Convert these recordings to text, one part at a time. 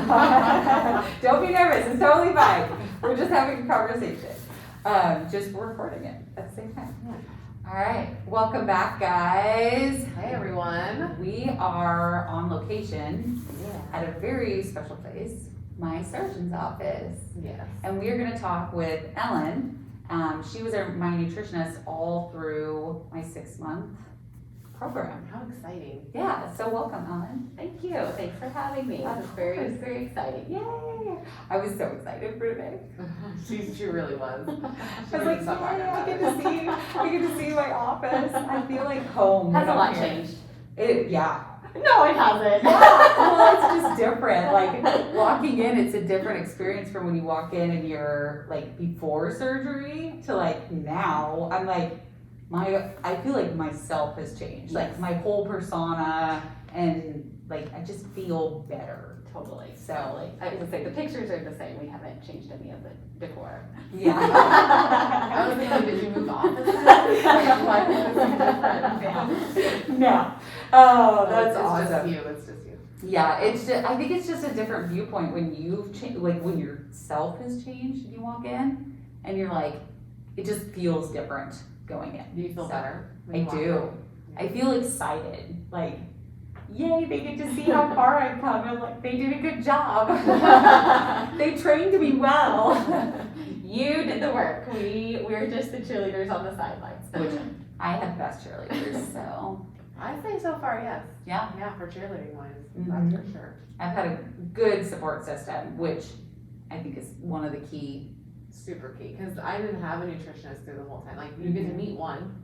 Don't be nervous, it's totally fine. We're just having a conversation. Just recording it at the same time. Yeah. All right, welcome back, guys. Hey, everyone. We are on location Yeah. at a very special place, my surgeon's office. Yes. And we are going to talk with Ellen. She was my nutritionist all through my 6-month program. How exciting. Yeah, so welcome, Ellen. Thank you. Thanks for having me. Of It's very, course. very exciting. Yay! I was so excited for today. She really was. I was like, yay, I get to see my office. I feel like home. Has a when lot I'm here. changed? Yeah. No, it hasn't. Well, it's just different. Like walking in, it's a different experience from when you walk in and you're like before surgery to like now. I'm like, I feel like myself has changed. Like my whole persona and like I just feel better. Totally. So like, I was gonna say the pictures are the same. We haven't changed any of the decor. yeah. I was thinking, did you move offices? Like, why is this different? No. Oh, that's it's awesome. Just you. It's just you. Yeah, it's just, I think it's just a different viewpoint when you've changed, like when your self has changed and you walk in and you're like, it just feels different going in. Do you feel So, better? when I you walk do. in? I feel excited, like, yay, they get to see how far I've come. I'm like, they did a good job. They trained me well. You did the work. We're just the cheerleaders on the sidelines. Which I had the best cheerleaders, so I say so far, yes. yeah. Yeah, for cheerleading wise, Mhm. that's for sure. I've had a good support system, which I think is one of the key. Super key, because I didn't have a nutritionist through the whole time. Like, you get to meet one,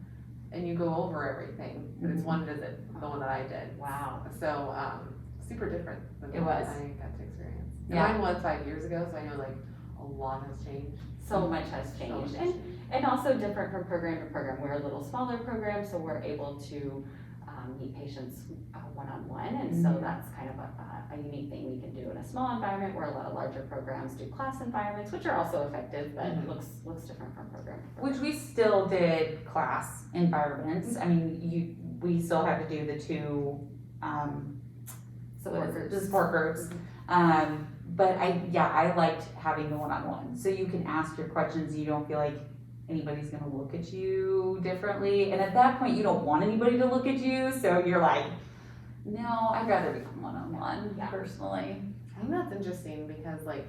and you go over everything, but it's one visit, the one that I did. Wow. So, super different than It the one was. I got to experience. And Yeah. mine was 5 years ago, so I know like a lot has changed. So much has So changed. much has And also different from program to program. We're a little smaller program, so we're able to meet patients one-on-one, and so Mhm. that's kind of a unique thing we can do in a small environment, where a lot of larger programs do class environments, which are also effective, but Mhm. looks different from program to program. Which we still did class environments. I mean, we still had to do the two, Support groups. the support groups. But I liked having the one-on-one. So you can ask your questions, you don't feel like anybody's gonna look at you differently. And at that point, you don't want anybody to look at you, so you're like, no, I'd rather be one-on-one, Yeah. personally. I think that's interesting because like,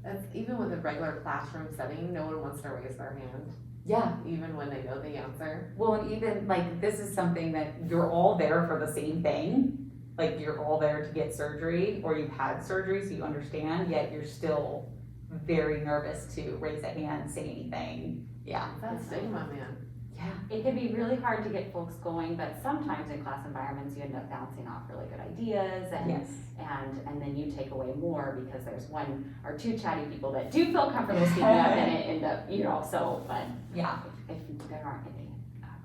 that's, even with a regular classroom setting, no one wants to raise their hand, Yeah. even when they know the answer. Well, and even like this is something that you're all there for the same thing. Like you're all there to get surgery or you've had surgery so you understand, yet you're still very nervous to raise a hand, say anything. Yeah. That's stigma, man. Yeah. It can be really hard to get folks going, but sometimes in class environments, you end up bouncing off really good ideas and Yes. and then you take away more because there's one or two chatty people that do feel comfortable speaking up and it end up, but Yeah. if there aren't any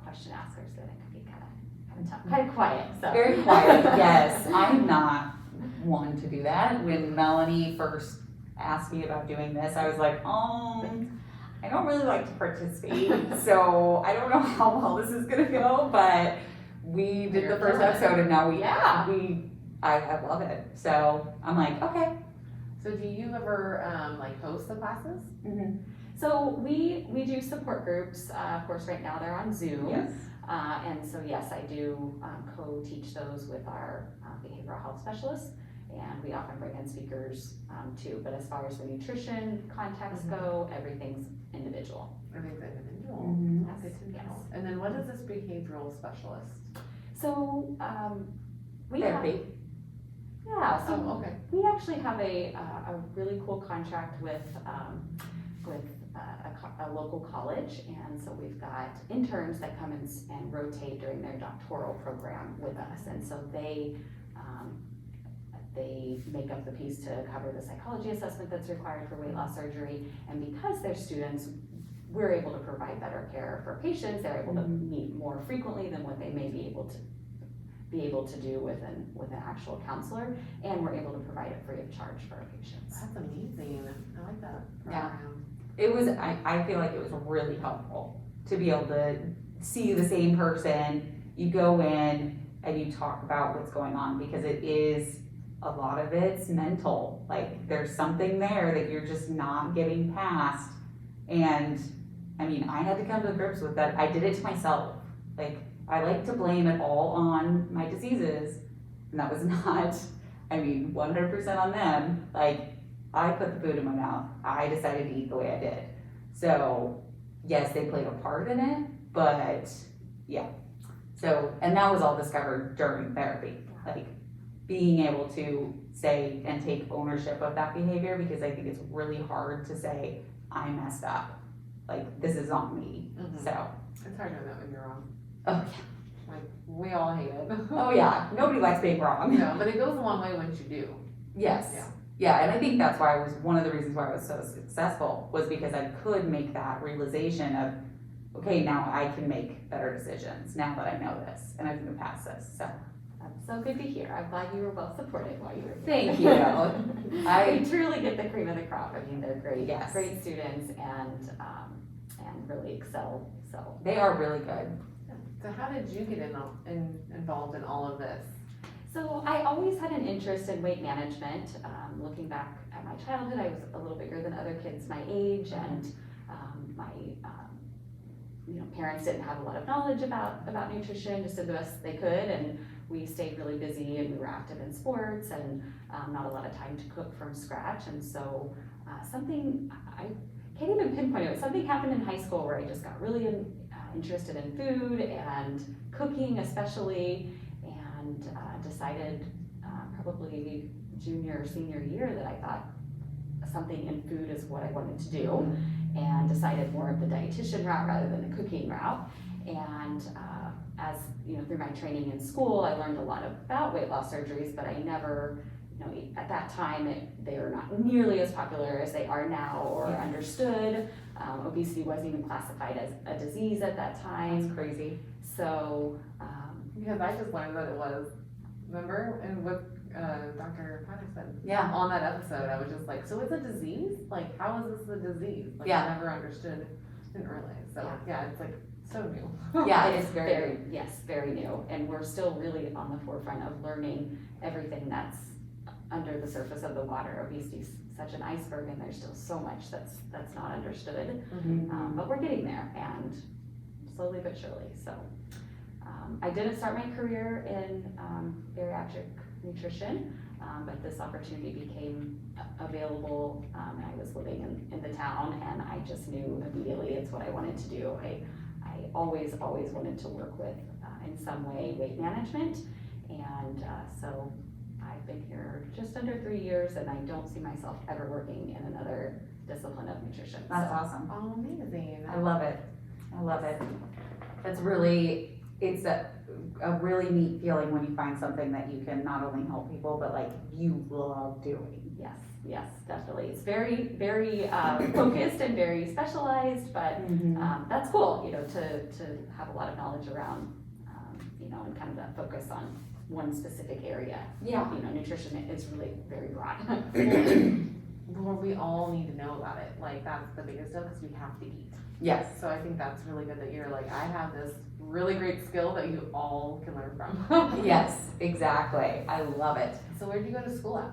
question askers, then it can be kind of quiet, so. Very quiet, yes. I'm not one to do that. When Melanie first asked me about doing this, I was like, I don't really like to participate, so I don't know how well this is gonna go, but we did the first episode and now I love it. So I'm like, okay. So do you ever like host the classes? So we do support groups, of course, right now they're on Zoom. Yes. And so yes, I do co-teach those with our behavioral health specialists, and we often bring in speakers too. But as far as the nutrition contexts go, everything's individual. Everything's individual. Mhm. That's good to know. Yes. And then what is this behavioral specialist? So we have, Therapy. yeah. So Oh, okay. we actually have a really cool contract with a local college, and so we've got interns that come and rotate during their doctoral program with us, and so they make up the piece to cover the psychology assessment that's required for weight loss surgery, and because they're students, we're able to provide better care for patients. They're able to meet more frequently than what they may be able to do with an actual counselor, and we're able to provide it free of charge for our patients. That's amazing. I like that Yeah. program. It was, I feel like it was really helpful to be able to see the same person. You go in and you talk about what's going on because it is a lot of it's mental. Like, there's something there that you're just not getting past. And, I mean, I had to come to grips with that. I did it to myself. Like, I like to blame it all on my diseases, and that was not, 100% on them. Like, I put the food in my mouth. I decided to eat the way I did. So, yes, they played a part in it, but yeah. So, and that was all discovered during therapy. Like, being able to say and take ownership of that behavior, because I think it's really hard to say, I messed up. Like, this is on me. So. It's hard to admit when you're wrong. Oh, yeah. Like, we all hate it. Oh, yeah. Nobody likes being wrong. No, but it goes a long way once you do. Yes. Yeah. Yeah, and I think that's why one of the reasons why I was so successful was because I could make that realization of, okay, now I can make better decisions now that I know this and I've moved past this. So That's so good to hear. I'm glad you were well supported while you were here. thank you. I truly get the cream of the crop. I mean, they're great, Yes. great students and really excel. So They are really good. So how did you get involved in all of this? So I always had an interest in weight management. Looking back at my childhood, I was a little bigger than other kids my age, and my parents didn't have a lot of knowledge about nutrition, just did the best they could, and we stayed really busy and we were active in sports and not a lot of time to cook from scratch. And so something, I can't even pinpoint it, something happened in high school where I just got really interested in food and cooking especially, and decided probably junior or senior year that I thought something in food is what I wanted to do, and decided more of the dietitian route rather than the cooking route. And as through my training in school, I learned a lot about weight loss surgeries, but I never, at that time, they were not nearly as popular as they are now or understood. Obesity wasn't even classified as a disease at that time. That's crazy. So, because I just learned that it was, remember, and with Dr. Patterson. Yeah. On that episode, I was just like, so it's a disease? Like, how is this a disease? Like, Yeah. I never understood, didn't realize. So, yeah, it's like so new. Yeah, It it's is very yes, very new, and we're still really on the forefront of learning everything that's under the surface of the water. Obesity is such an iceberg, and there's still so much that's not understood. But we're getting there, and slowly but surely. So I didn't start my career in bariatric nutrition, but this opportunity became available, and I was living in the town, and I just knew immediately it's what I wanted to do. I always wanted to work with, in some way, weight management, and so I've been here just under 3 years, and I don't see myself ever working in another discipline of nutrition. That's awesome. Oh, amazing. I love it. I love it. It's a really neat feeling when you find something that you can not only help people, but like you love doing. Yes, definitely. It's very focused and very specialized, but that's cool, to have a lot of knowledge around, and kind of that focus on one specific area. Yeah. Nutrition is really very broad. Well, we all need to know about it. Like, that's the biggest deal, because we have to eat. Yes. So I think that's really good that you're like, I have this really great skill that you all can learn from. Yes, exactly. I love it. So where'd you go to school at?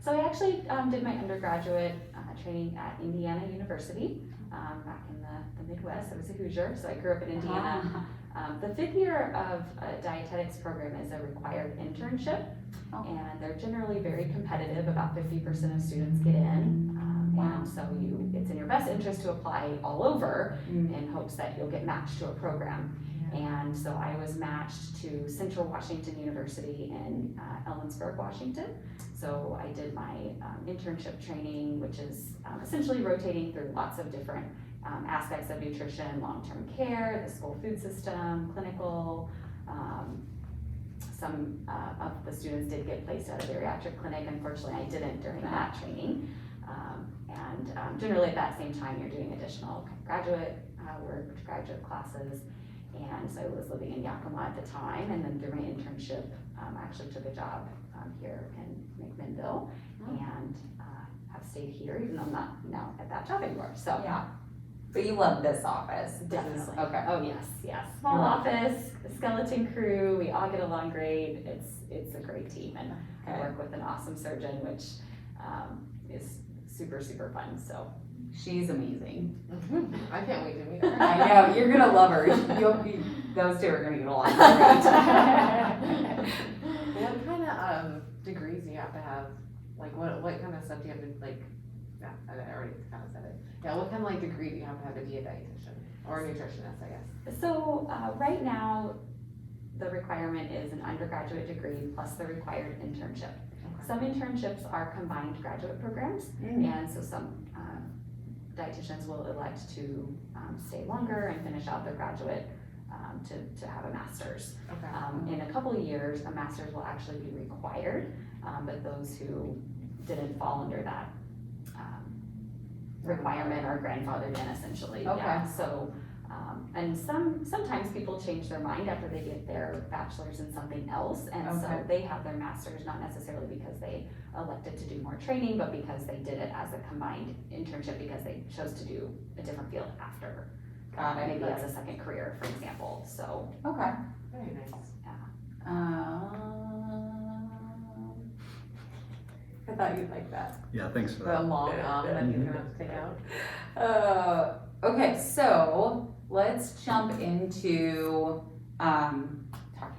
So I actually did my undergraduate training at Indiana University back in the Midwest. I was a Hoosier, so I grew up in Indiana. The 5th year of a dietetics program is a required internship, and they're generally very competitive. About 50% of students get in, and so it's in your best interest to apply all over in hopes that you'll get matched to a program. And so I was matched to Central Washington University in Ellensburg, Washington. So I did my internship training, which is essentially rotating through lots of different aspects of nutrition, long-term care, the school food system, clinical. Some of the students did get placed at a bariatric clinic. Unfortunately, I didn't during that training. And generally at that same time, you're doing additional graduate work, graduate classes. And so I was living in Yakima at the time, and then through my internship, I actually took a job here in McMinnville, and have stayed here, even though I'm not now at that job anymore. So Yeah. But you love this office. Definitely. Okay. Oh, yes. Small office, skeleton crew, we all get along great. It's a great team, and I Okay. work with an awesome surgeon, which is super, super fun, so. She's amazing. I can't wait to meet her. I know, you're gonna love her. Those two are gonna get along great. What kind of degrees do you have to have? Like what kind of stuff do you have to like? Yeah, I already kind of said it. Yeah, what kind of like degree do you have to be a dietitian or a nutritionist? I guess. So, right now, the requirement is an undergraduate degree plus the required internship. Okay. Some internships are combined graduate programs, and so some dietitians will elect to stay longer and finish out their graduate to have a master's. Okay. In a couple of years, a master's will actually be required, but those who didn't fall under that requirement are grandfathered in essentially. Okay. Yeah. So, and sometimes people change their mind after they get their bachelor's in something else, and so Okay. they have their master's not necessarily because they elected to do more training, but because they did it as a combined internship because they chose to do a different field after. Got it. Maybe as a second career, for example, so. Okay. Very nice. I thought you'd like that. Yeah, thanks for The that. long that you can have to take out. Okay, so let's jump into talking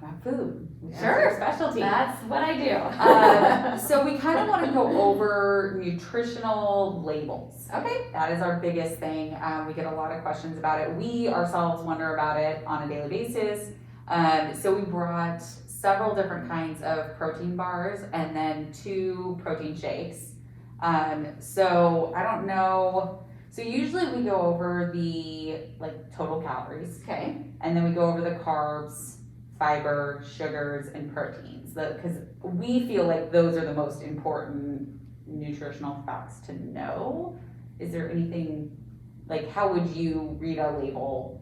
about food. That's Sure. your specialty. That's what I do. So we kind of want to go over nutritional labels. Okay. That is our biggest thing. We get a lot of questions about it. We ourselves wonder about it on a daily basis. So we brought several different kinds of protein bars and then 2 protein shakes. So I don't know. So usually we go over the like total calories, Okay. and then we go over the carbs, fiber, sugars, and proteins. Because we feel like those are the most important nutritional facts to know. Is there anything, like how would you read a label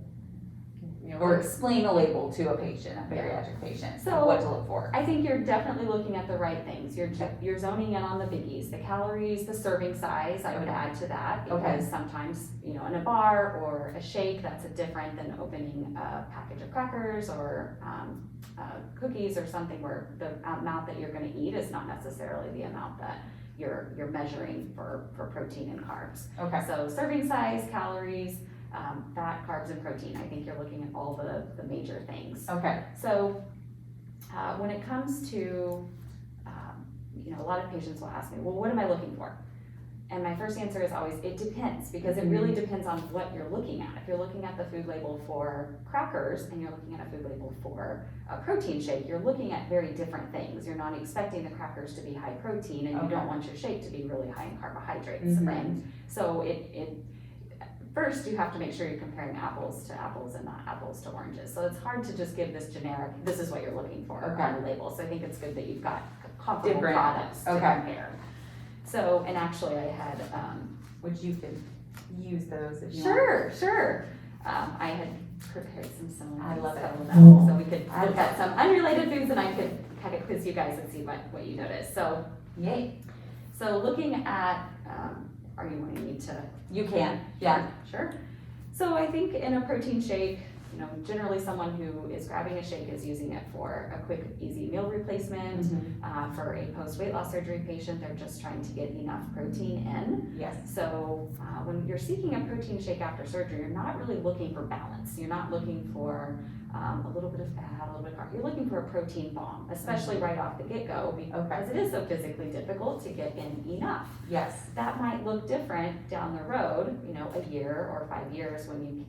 You know, or explain a label to a patient, a bariatric patient, So- what to look for? I think you're definitely looking at the right things. You're zoning in on the biggies, the calories, the serving size, I would add to that. Okay. Because sometimes, in a bar or a shake, that's different than opening a package of crackers or cookies or something where the amount that you're gonna eat is not necessarily the amount that you're measuring for protein and carbs. Okay. So serving size, calories, fat, carbs, and protein. I think you're looking at all the major things. Okay. So when it comes to, a lot of patients will ask me, well, what am I looking for? And my first answer is always, it depends, because it really depends on what you're looking at. If you're looking at the food label for crackers and you're looking at a food label for a protein shake, you're looking at very different things. You're not expecting the crackers to be high protein, and you Okay. don't want your shake to be really high in carbohydrates, Mhm. right? So first you have to make sure you're comparing apples to apples and not apples to oranges. So it's hard to just give this generic, this is what you're looking for Okay. on the label. So I think it's good that you've got comparable Different. products to Okay. compare. So, and actually I had, Which you could use those if you sure. I had prepared some similar. I love it. So we could I look love at some unrelated foods and I could kind of quiz you guys and see what you notice. So, Yay. so looking at, are you wanting me to? You can. Yeah. Sure. So I think in a protein shake, generally someone who is grabbing a shake is using it for a quick, easy meal replacement. For a post-weight loss surgery patient, they're just trying to get enough protein in. Yes. So when you're seeking a protein shake after surgery, you're not really looking for balance. You're not looking for a little bit of fat, a little bit of carb. You're looking for a protein bomb, especially right off the get-go, because it is so physically difficult to get in enough. Yes. That might look different down the road, a year or 5 years when you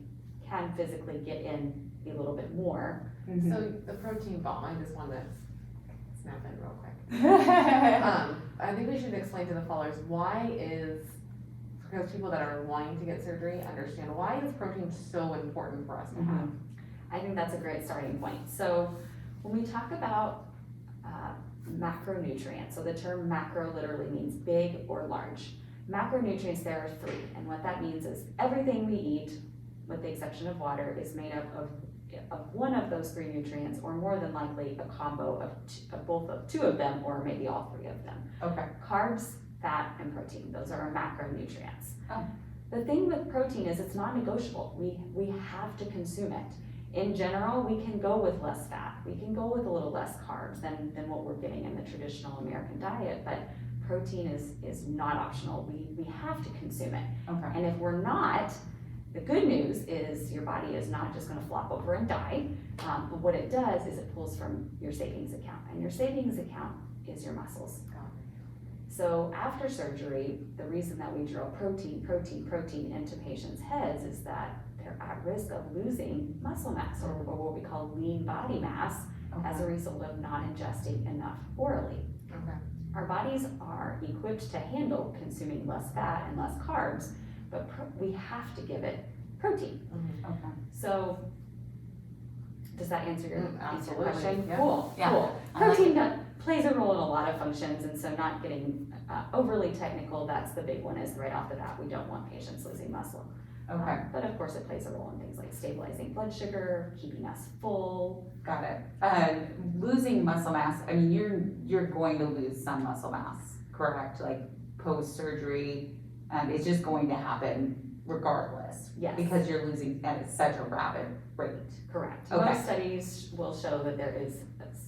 can physically get in a little bit more. So the protein bomb, I just want to snap in real quick. I think we should explain to the followers because people that are wanting to get surgery understand why is protein so important for us to have. I think that's a great starting point. So when we talk about macronutrients, so the term macro literally means big or large. Macronutrients, there are 3, and what that means is everything we eat, with the exception of water, is made up of one of those 3 nutrients, or more than likely a combo of both of 2 of them, or maybe all 3 of them. Okay. Carbs, fat, and protein, those are our macronutrients. Oh. The thing with protein is it's non-negotiable. We have to consume it. In general, we can go with less fat. We can go with a little less carbs than what we're getting in the traditional American diet, but protein is not optional. We have to consume it. Okay. And if we're not, the good news is your body is not just gonna flop over and die, but what it does is it pulls from your savings account, and your savings account is your muscles. So after surgery, the reason that we drill protein into patients' heads is that they're at risk of losing muscle mass, or what we call lean body mass, as a result of not ingesting enough orally. Okay. Our bodies are equipped to handle consuming less fat and less carbs, but we have to give it protein. Mm-hmm. Okay. So, does that answer your Absolutely, question? yeah. Cool, Yeah. cool. Protein plays a role in a lot of functions, and so not getting overly technical, that's the big one, is right off the bat, we don't want patients losing muscle. Okay. But of course, it plays a role in things like stabilizing blood sugar, keeping us full. Got it. Losing muscle mass, I mean, you're going to lose some muscle mass, correct? Like post-surgery, it's just going to happen regardless. Yes. Because you're losing at such a rapid rate. Correct. Okay. Most studies will show that there is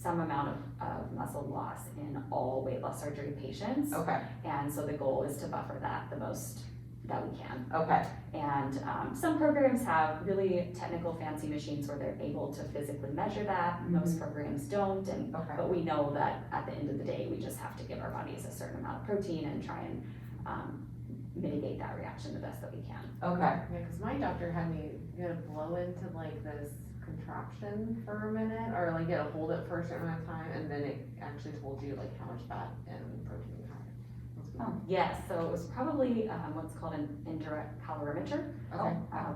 some amount of muscle loss in all weight loss surgery patients. Okay, And so the goal is to buffer that the most that we can. okay, And some programs have really technical fancy machines where they're able to physically measure that. Most programs don't, okay. but we know that at the end of the day, we just have to give our bodies a certain amount of protein and try and mitigate that reaction the best that we can. Okay, Yeah, because my doctor had me, you had to blow into like this contraption for a minute, or like you had to hold it for a certain amount of time, and then it actually told you like how much fat and protein you had. Yes, so it was probably what's called an indirect calorimeter, Okay.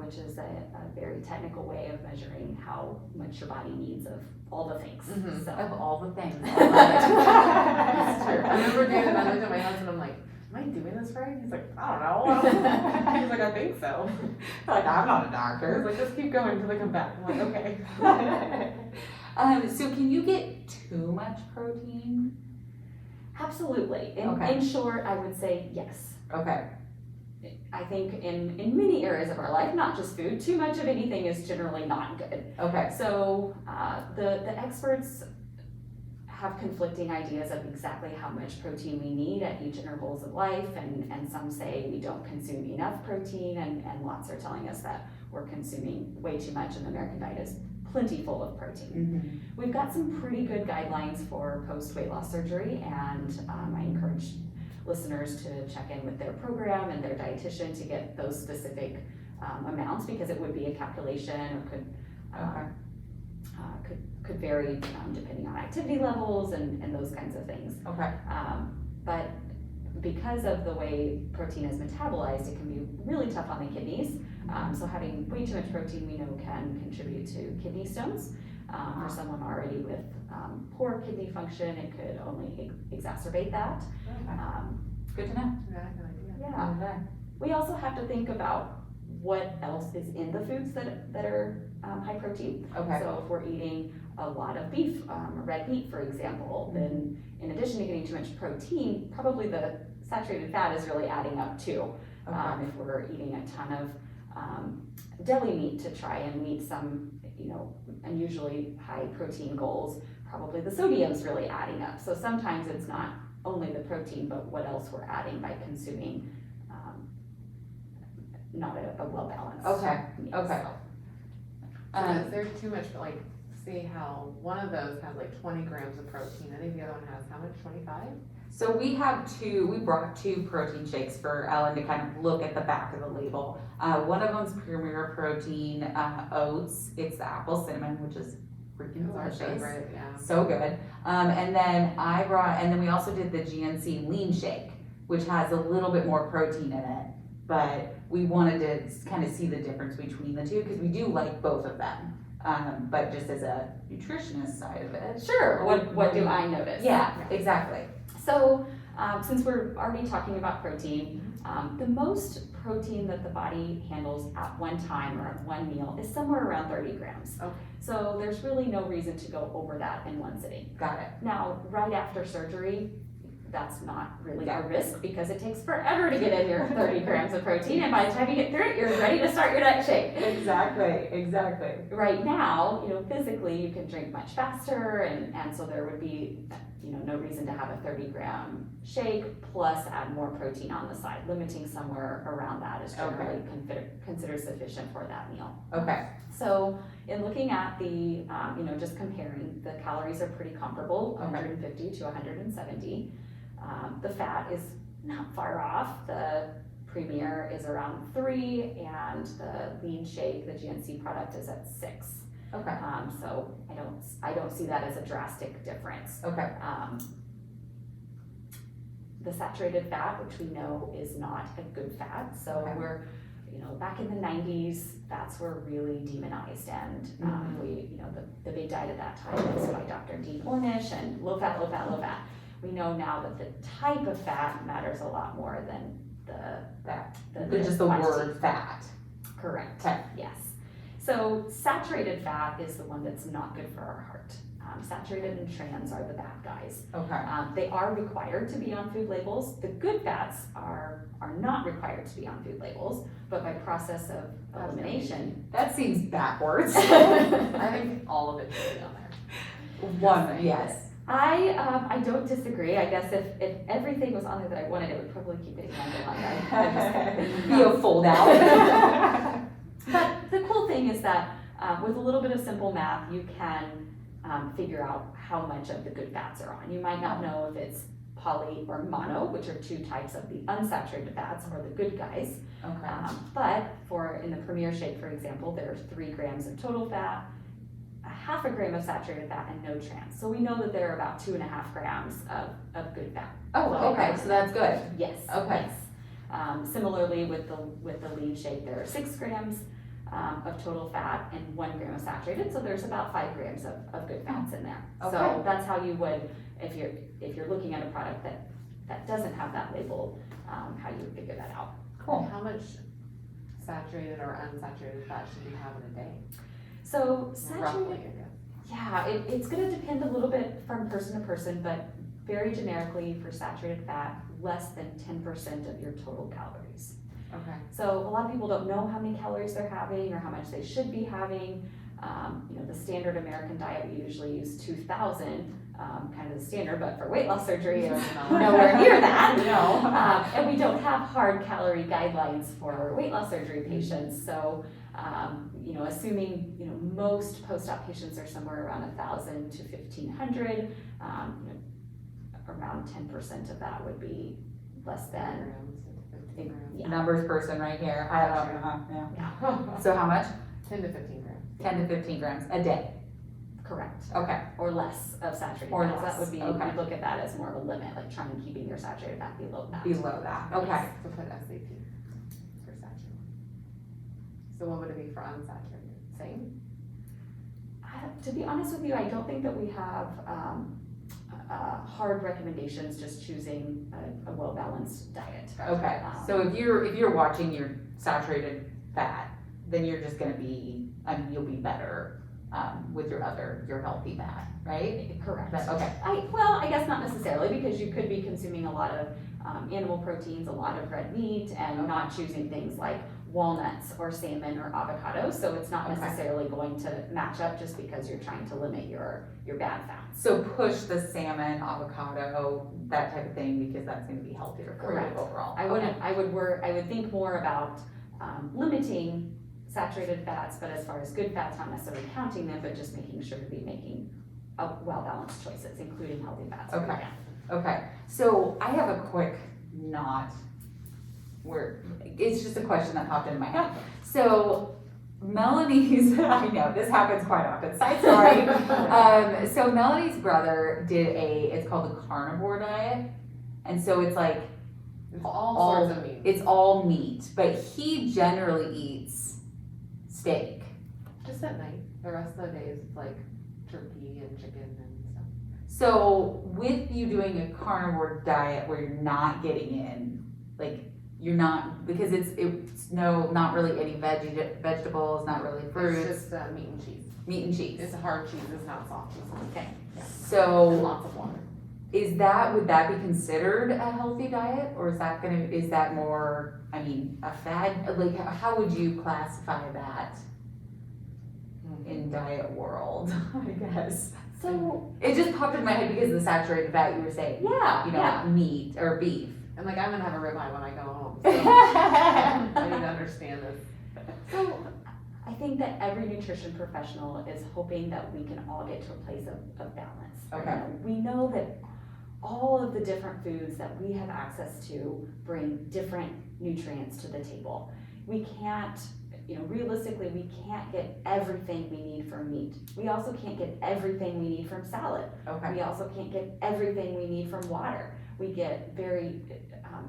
which is a very technical way of measuring how much your body needs of all the things. Mhm. So, of all the things. That's true. I remember doing it, and I looked at my husband, I'm like, am I doing this right? He's like, I don't know. He's like, I think so. Like, I'm not a He was doctor. like, just keep going until they come back. I'm like, okay. So can you get too much protein? absolutely. Okay. In short, I would say yes. Okay, I think in many areas of our life, not just food, too much of anything is generally not good. okay, So the experts have conflicting ideas of exactly how much protein we need at each intervals of life, and some say we don't consume enough protein, and lots are telling us that we're consuming way too much, and the American diet is plenty full of protein. We've got some pretty good guidelines for post-weight loss surgery, and I encourage listeners to check in with their program and their dietitian to get those specific amounts, because it would be a calculation, or could vary depending on activity levels and those kinds of things. okay, But because of the way protein is metabolized, it can be really tough on the kidneys. So having way too much protein, we know, can contribute to kidney stones. For someone already with poor kidney function, it could only exacerbate that. good to know. Yeah, I have no idea. Yeah. Okay. We also have to think about what else is in the foods that are high protein. Okay, So if we're eating a lot of beef, red meat, for example, then in addition to getting too much protein, probably the saturated fat is really adding up too. okay, If we're eating a ton of deli meat to try and meet some, unusually high protein goals, probably the sodium's really adding up. So sometimes it's not only the protein, but what else we're adding by consuming not a well-balanced Okay, meal. okay. So is there too much, like, see how one of those has like 20 grams of protein, I think the other one has how much, 25? So we brought two protein shakes for Ellen to kind of look at the back of the label. One of them's Premier Protein Oats. It's the apple cinnamon, which is freaking Our delicious. favorite, yeah. So good. And then we also did the GNC Lean Shake, which has a little bit more protein in it. But we wanted to kind of see the difference between the two, because we do like both of them. But just as a nutritionist side of it. Sure, what do I notice? Yeah, exactly. So, since we're already talking about protein, the most protein that the body handles at one time or at one meal is somewhere around 30 grams. Okay. So there's really no reason to go over that in one sitting. Got it. Now, right after surgery, that's not really a risk because it takes forever to get in your 30 grams of protein, and by the time you get through it, you're ready to start your next shake. Exactly. Right now, physically you can drink much faster, and so there would be, no reason to have a 30-gram shake plus add more protein on the side. Limiting somewhere around that is generally considered sufficient for that meal. Okay. So in looking at the, just comparing, the calories are pretty comparable, 150 to 170. The fat is not far off. The Premier is around 3, and the lean shake, the GNC product, is at 6. Okay. So I don't see that as a drastic difference. Okay. The saturated fat, which we know is not a good fat, so we're, back in the 90s, fats were really demonized, and the big diet at that time was by Dr. Dean Ornish, and low fat, low fat, low fat. We know now that the type of fat matters a lot more than just the word fat. Correct. Okay. Yes. So saturated fat is the one that's not good for our heart. Saturated and trans are the bad guys. Okay. They are required to be on food labels. The good fats are not required to be on food labels, but by process of elimination. That seems backwards. I think all of it should be on there. Yes. I don't disagree. I guess if everything was on there that I wanted, it would probably keep getting underlined. Be a fold out. But the cool thing is that with a little bit of simple math, you can figure out how much of the good fats are on. You might not know if it's poly or mono, which are 2 types of the unsaturated fats, or the good guys. Okay. But in the Premier shake, for example, there's 3 grams of total fat, a half a gram of saturated fat, and no trans. So we know that there are about 2.5 grams of good fat. Oh, okay, so that's good. Yes. Okay. Yes. Similarly, with the lean shake, there are 6 grams of total fat and 1 gram of saturated. So there's about 5 grams of good fats in there. Okay. So that's how you would, if you're looking at a product that doesn't have that label, how you would figure that out. Cool. How much saturated or unsaturated fat should you have in a day? So Roughly, saturated, I guess. it's going to depend a little bit from person to person, but very generically for saturated fat, less than 10% of your total calories. Okay. So a lot of people don't know how many calories they're having or how much they should be having. The standard American diet, we usually use 2,000, kind of the standard, but for weight loss surgery, it's nowhere near that. No. And we don't have hard calorie guidelines for weight loss surgery patients. So, assuming, most post-op patients are somewhere around 1,000 to 1,500, around 10% of that would be less than. Yeah. Numbers person right here. I don't know. Yeah, So how much? 10 to 15 grams. 10 to 15 grams a day. correct. Okay. Or less of saturated Or fats. less, That would be, okay. we look at that as more of a limit, like trying to keeping your saturated fat below that. Below that. Okay. So put SAT for saturated. So what would it be for unsaturated? Same? To be honest with you, I don't think that we have hard recommendations, just choosing a well-balanced diet. Okay. So if you're watching your saturated fat, then you're just gonna be, you'll be better with your healthy fat, right? Correct. Okay. I guess not necessarily, because you could be consuming a lot of animal proteins, a lot of red meat, and not choosing things like walnuts or salmon or avocado, so it's not necessarily going to match up just because you're trying to limit your bad fats. So push the salmon, avocado, that type of thing, because that's gonna be healthier for you Correct. overall. I would think more about limiting saturated fats, but as far as good fats, not necessarily counting them, but just making sure to be making well-balanced choices, including healthy fats. Okay. Okay, so I have a quick it's just a question that popped into my head. So Melanie's, I know, this happens quite often, side story. So Melanie's brother did it's called the carnivore diet. And so it's like, It's all sorts of meat. it's all meat, but he generally eats steak. Just at night. The rest of the day is like turkey and chicken and stuff. So with you doing a carnivore diet where you're not getting in, like, you're not, because it's not really any vegetables, not really fruits. It's just meat and cheese. Meat and cheese. It's hard cheese, it's not soft cheese. Okay. And So, lots of water. would that be considered a healthy diet, or is that more, I mean, a fad? Like, how would you classify that in diet world, I guess? So, It just popped in my head because of the saturated fat you were saying. yeah, You know, yeah. meat or beef. And like, I'm gonna have a ribeye when I go home, so I need to understand this. So I think that every nutrition professional is hoping that we can all get to a place of balance. Okay. You know, we know that all of the different foods that we have access to bring different nutrients to the table. We can't, realistically, we can't get everything we need from meat. We also can't get everything we need from salad. Okay. We also can't get everything we need from water. We get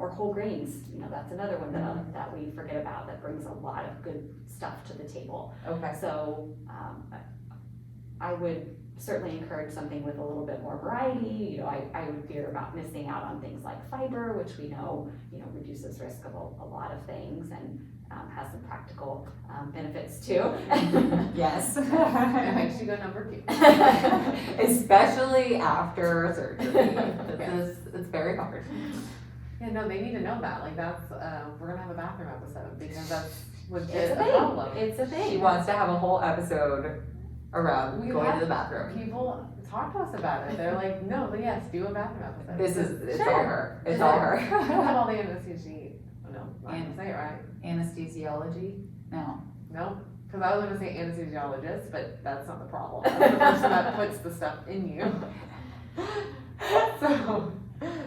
or whole grains, that's another one that we forget about that brings a lot of good stuff to the table. Okay. So I would certainly encourage something with a little bit more variety. I would fear about missing out on things like fiber, which we know, reduces risk of a lot of things and has some practical benefits too. Yes. It makes you go number 2. Especially after surgery. It's very hard. Yeah, no, they need to know that, like, that's, we're gonna have a bathroom episode, because that's It's legit a a thing. problem. It's a thing. She wants to have a whole episode around We going have to the bathroom. People talk to us about it, they're like, no, but yes, do a bathroom episode. It's Sure. all her. It's all You her. have all the anesthesia, no, I And- didn't say it right. Anesthesiology? No. No, because I was gonna say anesthesiologist, but that's not the problem. That's the person that puts the stuff in you. So,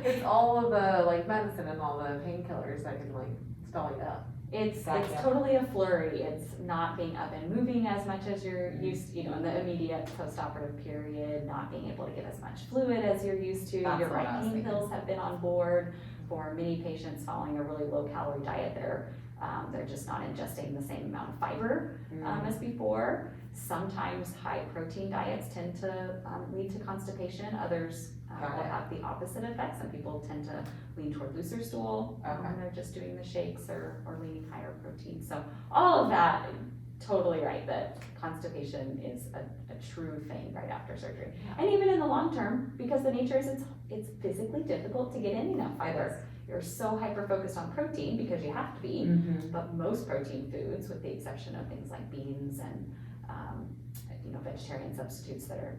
it's all of the, like, medicine and all the painkillers that can, like, stall you up. It's Gotcha. totally a flurry. It's not being up and moving as much as you're used, in the immediate postoperative period, not being able to get as much fluid as you're used to. That's You're what right, I was pain thinking. pills have been on board for many patients following a really low calorie diet. They're just not ingesting the same amount of fiber as before. Sometimes high protein diets tend to lead to constipation. Others Got will it. have the opposite effect. Some people tend to lean toward looser stool Okay. when they're just doing the shakes or leaning higher protein. So all of that, totally right, that constipation is a true thing right after surgery. And even in the long term, because the nature is it's physically difficult to get in enough fiber. You're so hyper-focused on protein because you have to be, Mm-hmm. but most protein foods, with the exception of things like beans and, vegetarian substitutes that are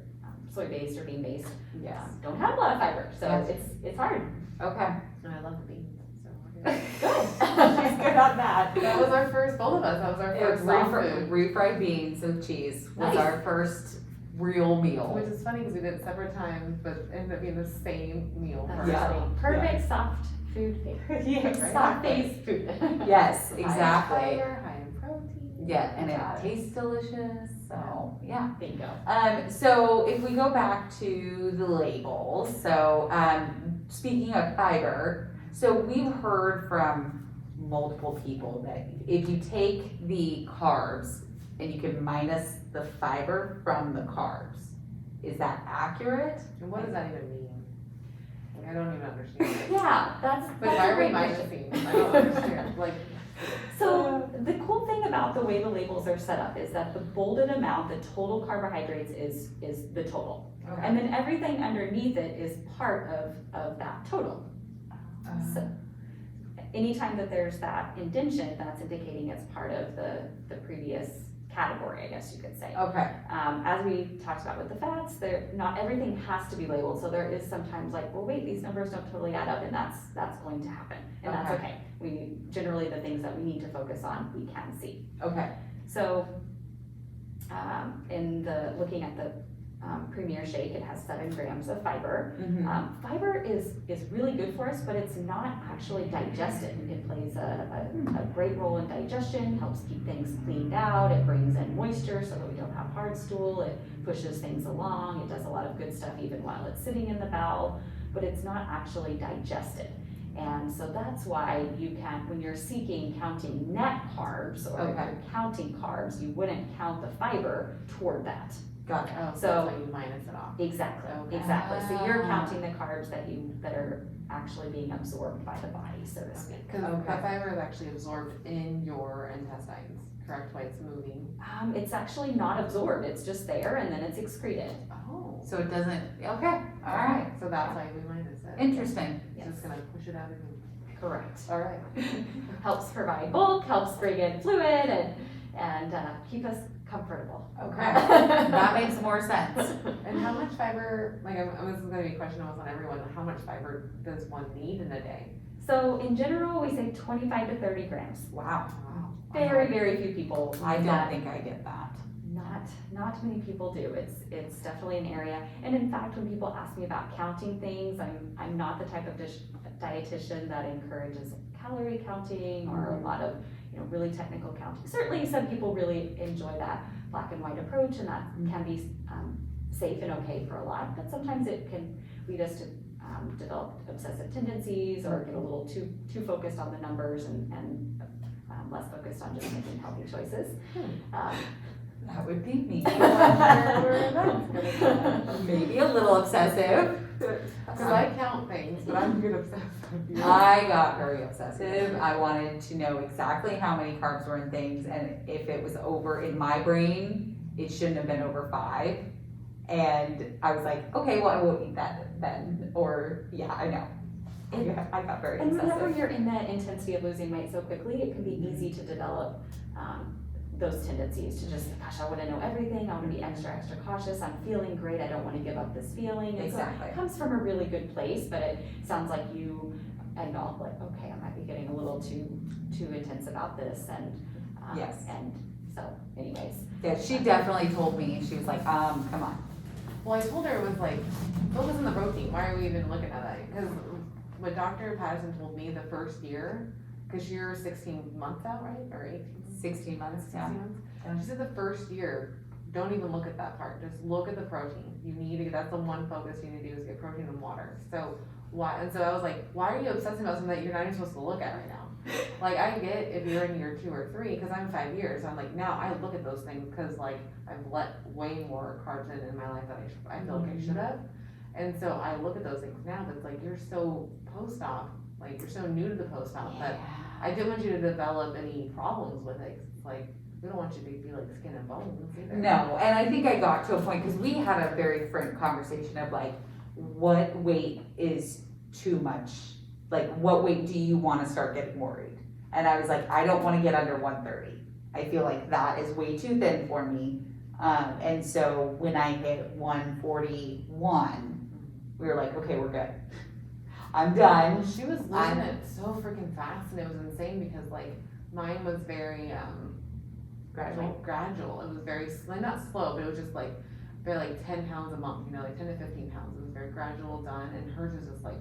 soy-based or bean-based, Yes. don't have a lot of fiber, so Yes. it's hard. Okay. And I love the beans, so we're good. Good. She's good on that. That was our first, both of us, that was our first soft food. Refried beans with cheese was Nice. our first real meal. Which is funny because we did it separate times, but it ended up being the same meal. That's for us. funny. Perfect soft food thing. Yes. Soft-based food. Yes, High exactly. fiber, high in protein. Yeah, and Got it tastes delicious, so, yeah. Bingo. So if we go back to the labels, so, speaking of fiber, so we've heard from multiple people that if you take the carbs and you can minus the fiber from the carbs, is that accurate? And what does that even mean? Like, I don't even understand it. Yeah, that's But a why are we great question. minusing? I don't understand, like, So the cool thing about the way the labels are set up is that the bolded amount, the total carbohydrates is the total. And then everything underneath it is part of that total. So anytime that there's that indentation, that's indicating it's part of the previous category, I guess you could say. Okay, As we talked about with the fats, not everything has to be labeled, so there is sometimes like, well, wait, these numbers don't totally add up, and that's going to happen, and that's okay. We, generally, the things that we need to focus on, we can see. okay, So, looking at the Premier Shake, it has 7 grams of fiber. mhm, Fiber is really good for us, but it's not actually digested. It plays a great role in digestion, helps keep things cleaned out, it brings in moisture so that we don't have hard stool, it pushes things along, it does a lot of good stuff even while it's sitting in the bowel, but it's not actually digested. And so that's why you can, when you're counting net carbs, or if Okay. you're counting carbs, you wouldn't count the fiber toward that. got it. oh, so So- that's why you minus it off. Exactly, Okay. exactly. So you're Ah. counting the carbs that are actually being absorbed by the body, so to speak. Cause Okay. the fiber is actually absorbed in your intestines, correct, while it's moving? It's actually not absorbed, it's just there and then it's excreted. Oh. So it doesn't, okay, all right, So that's why we minus it. interesting. It's just gonna push it out again. Correct. Alright. Helps provide bulk, helps bring in fluid and keep us comfortable. Okay, that makes more sense. And how much fiber, like, this is gonna be a question almost on everyone, how much fiber does one need in a day? So in general, we say 25 to 30 grams. Wow. Very, very few people. I do don't that. think I get that. Not many people do. It's definitely an area. And in fact, when people ask me about counting things, I'm not the type of dietitian that encourages calorie counting or a lot of, really technical counting. Certainly some people really enjoy that black and white approach, and that can be safe and okay for a lot, but sometimes it can lead us to develop obsessive tendencies or get a little too focused on the numbers and less focused on just making healthy choices. That would be me. Cause Maybe a little obsessive. I count things, but I'm good obsessive. I got very obsessive. I wanted to know exactly how many carbs were in things, and if it was over in my brain, it shouldn't have been over 5. And I was like, okay, well, I won't eat that then. Or, yeah, I know. I got very And whenever obsessive. you're in that intensity of losing weight so quickly, it can be easy to develop those tendencies to just, gosh, I want to know everything. I want to be extra cautious. I'm feeling great. I don't want to give up this feeling. And Exactly. so it comes from a really good place, but it sounds like you end off like, okay, I might be getting a little too intense about this. And Yes. And so, anyways. Yeah, she definitely told me, she was like, come on. Well, I told her it was like, focus on the protein, why are we even looking at that? Cause what Dr. Patterson told me the first year, cause you're 16 months out, right, or 18? 16 months, 16 yeah. months? Yeah. She said the first year, don't even look at that part, just look at the protein. You need to, that's the one focus you need to do is get protein and water. So why, and so I was like, why are you obsessing about something that you're not even supposed to look at right now? Like, I get if you're in year 2 or 3, cause I'm 5 years, so I'm like, now I look at those things, cause like, I've let way more carbs in my life than I feel like I should have. And so I look at those things now, but it's like, you're so post-op, like, you're so new to the post-op that I didn't want you to develop any problems with it. It's like, we don't want you to be like skin and bones either. No, and I think I got to a point, because we had a very frank conversation of like, what weight is too much? Like, what weight do you want to start getting worried? And I was like, I don't want to get under 130. I feel like that is way too thin for me. And so when I hit 141, we were like, okay, we're good. I'm done. She was losing it so freaking fast, and it was insane because like mine was very gradual. It was very not slow, but it was just like very like 10 pounds a month, like 10 to 15 pounds. It was very gradual, done, and hers was just like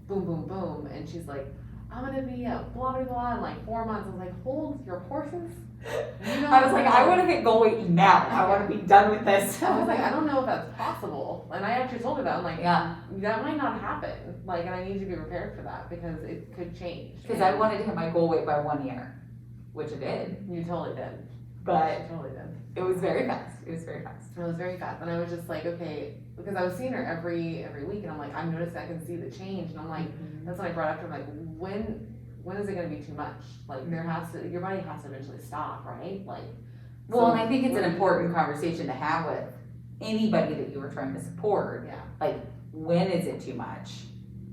boom, boom, boom. And she's like, I'm gonna be a blah blah blah in like 4 months. I was like, hold your horses. I was like, I want to hit goal weight now. I want to be done with this. I was like, I don't know if that's possible. And I actually told her that. I'm like, Yeah. that might not happen. Like, and I need you to be prepared for that because it could change. Because I wanted to hit my goal weight by 1 year, which I did. You totally did. But You totally did. it was very fast. It was very fast. It was very fast. And I was just like, okay, because I was seeing her every week, and I'm like, I'm noticing I can see the change. And I'm like, that's when I brought up to her, like, when is it gonna be too much? Like, your body has to eventually stop, right? Like, Well, and I think it's an important conversation to have with anybody that you were trying to support. Yeah. Like, when is it too much?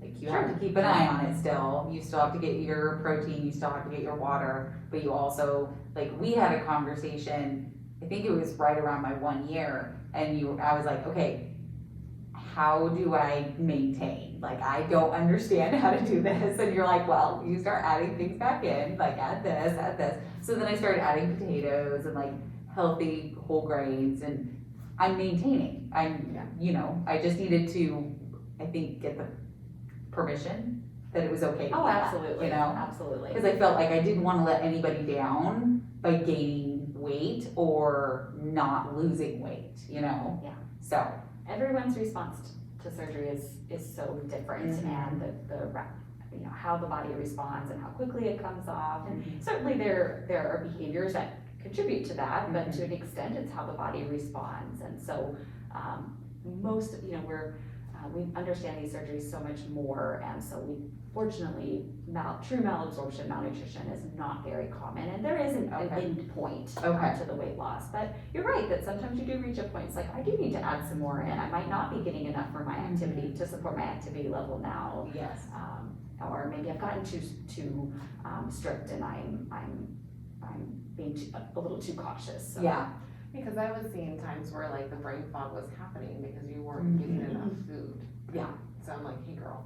Like, you have to keep an eye on it still. You still have to get your protein, you still have to get your water, but you also, like, we had a conversation, I think it was right around my 1 year, and I was like, okay, how do I maintain? Like, I don't understand how to do this. And you're like, well, you start adding things back in, like add this, add this. So then I started adding potatoes and like healthy whole grains, and I'm maintaining. I just needed to, I think, get the permission that it was okay to Oh, do that, absolutely, absolutely. Because I felt like I didn't want to let anybody down by gaining weight or not losing weight, Yeah. So. Everyone's response to surgery is so different, and the how the body responds and how quickly it comes off. And certainly there are behaviors that contribute to that, but to an extent it's how the body responds. And so we understand these surgeries so much more, and so Fortunately, true malabsorption, malnutrition is not very common, and there isn't an Okay. end point Okay. to the weight loss. But you're right that sometimes you do reach a point, it's like, I do need to add some more in. I might not be getting enough for my activity to support my activity level now. Yes. Or maybe I've gotten too strict and I'm being a little too cautious. So. Yeah. Because I was seeing times where like the brain fog was happening because you weren't getting enough food. Yeah. So I'm like, hey girl.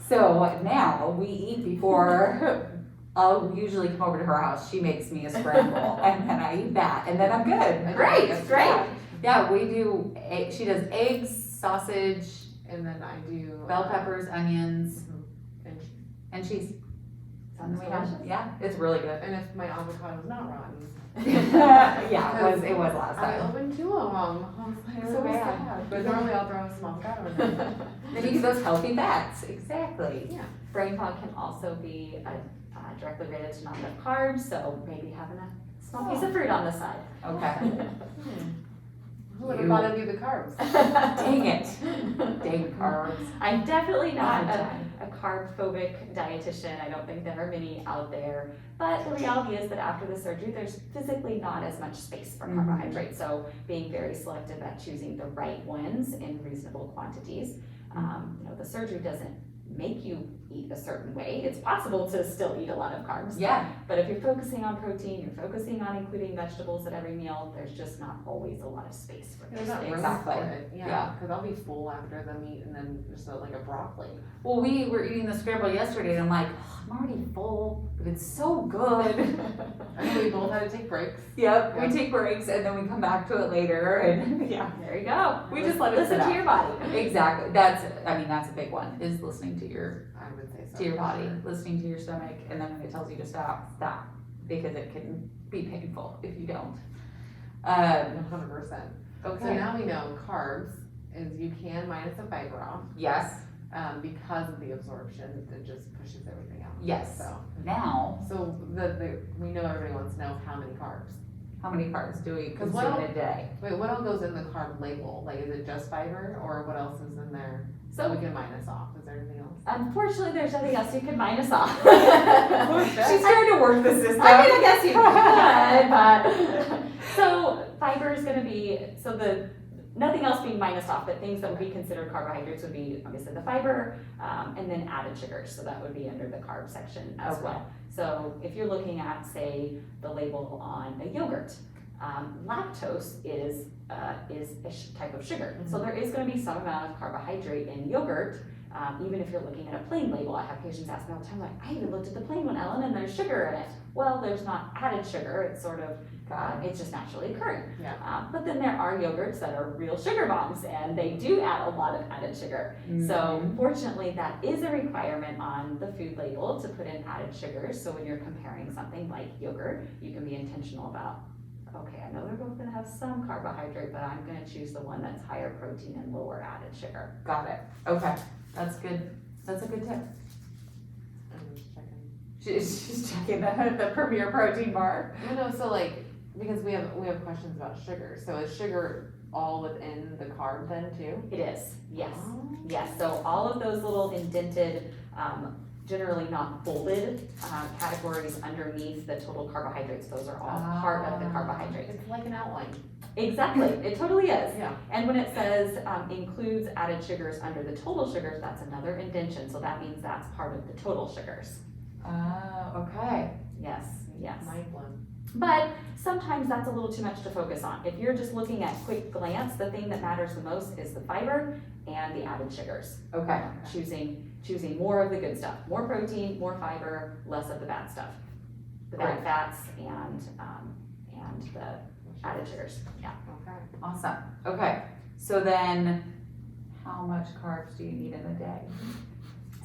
So now we eat before. I'll usually come over to her house. She makes me a scramble, and then I eat that, and then I'm good. Great. Yeah, we do. She does eggs, sausage, And then I do. bell peppers, onions, And, and cheese. Sounds And we have- delicious. Yeah, it's really good. and if my avocado is not rotten. Yeah, it was last I time. opened 2 of them. I was like, So bad. sad. But normally I'll throw some avocado in there. Then you get those healthy fats. Exactly. Yeah. Brain fog can also be directly related to not enough carbs, so maybe having a small piece of fruit on the side. Okay. Who would have thought it'd be the carbs? Dang it. Dang carbs. I'm definitely not All the a time. carb-phobic dietitian. I don't think there are many out there. But the reality is that after the surgery, there's physically not as much space for carbohydrates. So being very selective at choosing the right ones in reasonable quantities. The surgery doesn't make you eat a certain way. It's possible to still eat a lot of carbs. Yeah. But if you're focusing on protein, you're focusing on including vegetables at every meal, there's just not always a lot of space for There's those not room things. Exactly. for it. Yeah. Yeah, because I'll be full after the meat and then just like a broccoli. Well, we were eating the scramble yesterday, and I'm like, oh, I'm already full, but it's so good. And then we both had to take breaks. Yep. Yeah. We take breaks, and then we come back to it later, and yeah. There you go. We just let it listen sit to out. your body. Exactly. That's a big one, is listening to your I would say so. to your for body, sure. listening to your stomach, and then when it tells you to stop, stop, because it can be painful if you don't. 100%. So Okay. now we know carbs is you can minus the fiber off Yes. because of the absorption that just pushes everything out. Yes. So Now, we know everybody wants to know how many carbs. how many carbs do we 'Cause consume in a day? Wait, what all goes in the carb label? Like, is it just fiber or what else is in there? So we can minus off. Is there anything else? Unfortunately, there's nothing else you can minus off. She's trying to work the system. I mean, I guess you could, but, so fiber is gonna be, nothing else being minus off, but things that would be considered carbohydrates would be, obviously, the fiber, and then added sugars, so that would be under the carb section as Okay. well. So if you're looking at, say, the label on a yogurt, lactose is a type of sugar. So there is gonna be some amount of carbohydrate in yogurt, even if you're looking at a plain label. I have patients ask me all the time, like, I even looked at the plain one, Ellen, and there's sugar in it. Well, there's not added sugar, it's sort of, it's just naturally occurring. Yeah. But then there are yogurts that are real sugar bombs, and they do add a lot of added sugar. So fortunately, that is a requirement on the food label to put in added sugars. So when you're comparing something like yogurt, you can be intentional about, okay, I know they're both gonna have some carbohydrate, but I'm gonna choose the one that's higher protein and lower added sugar. Got it. Okay. That's good. That's a good tip. I'm just checking. She's checking the Premier Protein Bar. No, so like, because we have questions about sugar. So is sugar all within the carb then too? It is, yes. Oh. Yes, so all of those little indented, generally not folded categories underneath the total carbohydrates, those are all part of the carbohydrates. It's like an outline. Exactly, it totally is. Yeah. And when it says includes added sugars under the total sugars, that's another indentation, so that means that's part of the total sugars. Okay. Yes, yes. Mind blown. But sometimes that's a little too much to focus on. If you're just looking at quick glance, the thing that matters the most is the fiber and the added sugars. Okay. Choosing more of the good stuff, more protein, more fiber, less of the bad stuff. The bad Great. fats and the added sugars, yeah. Okay. Awesome. Okay. So then, how much carbs do you need in a day?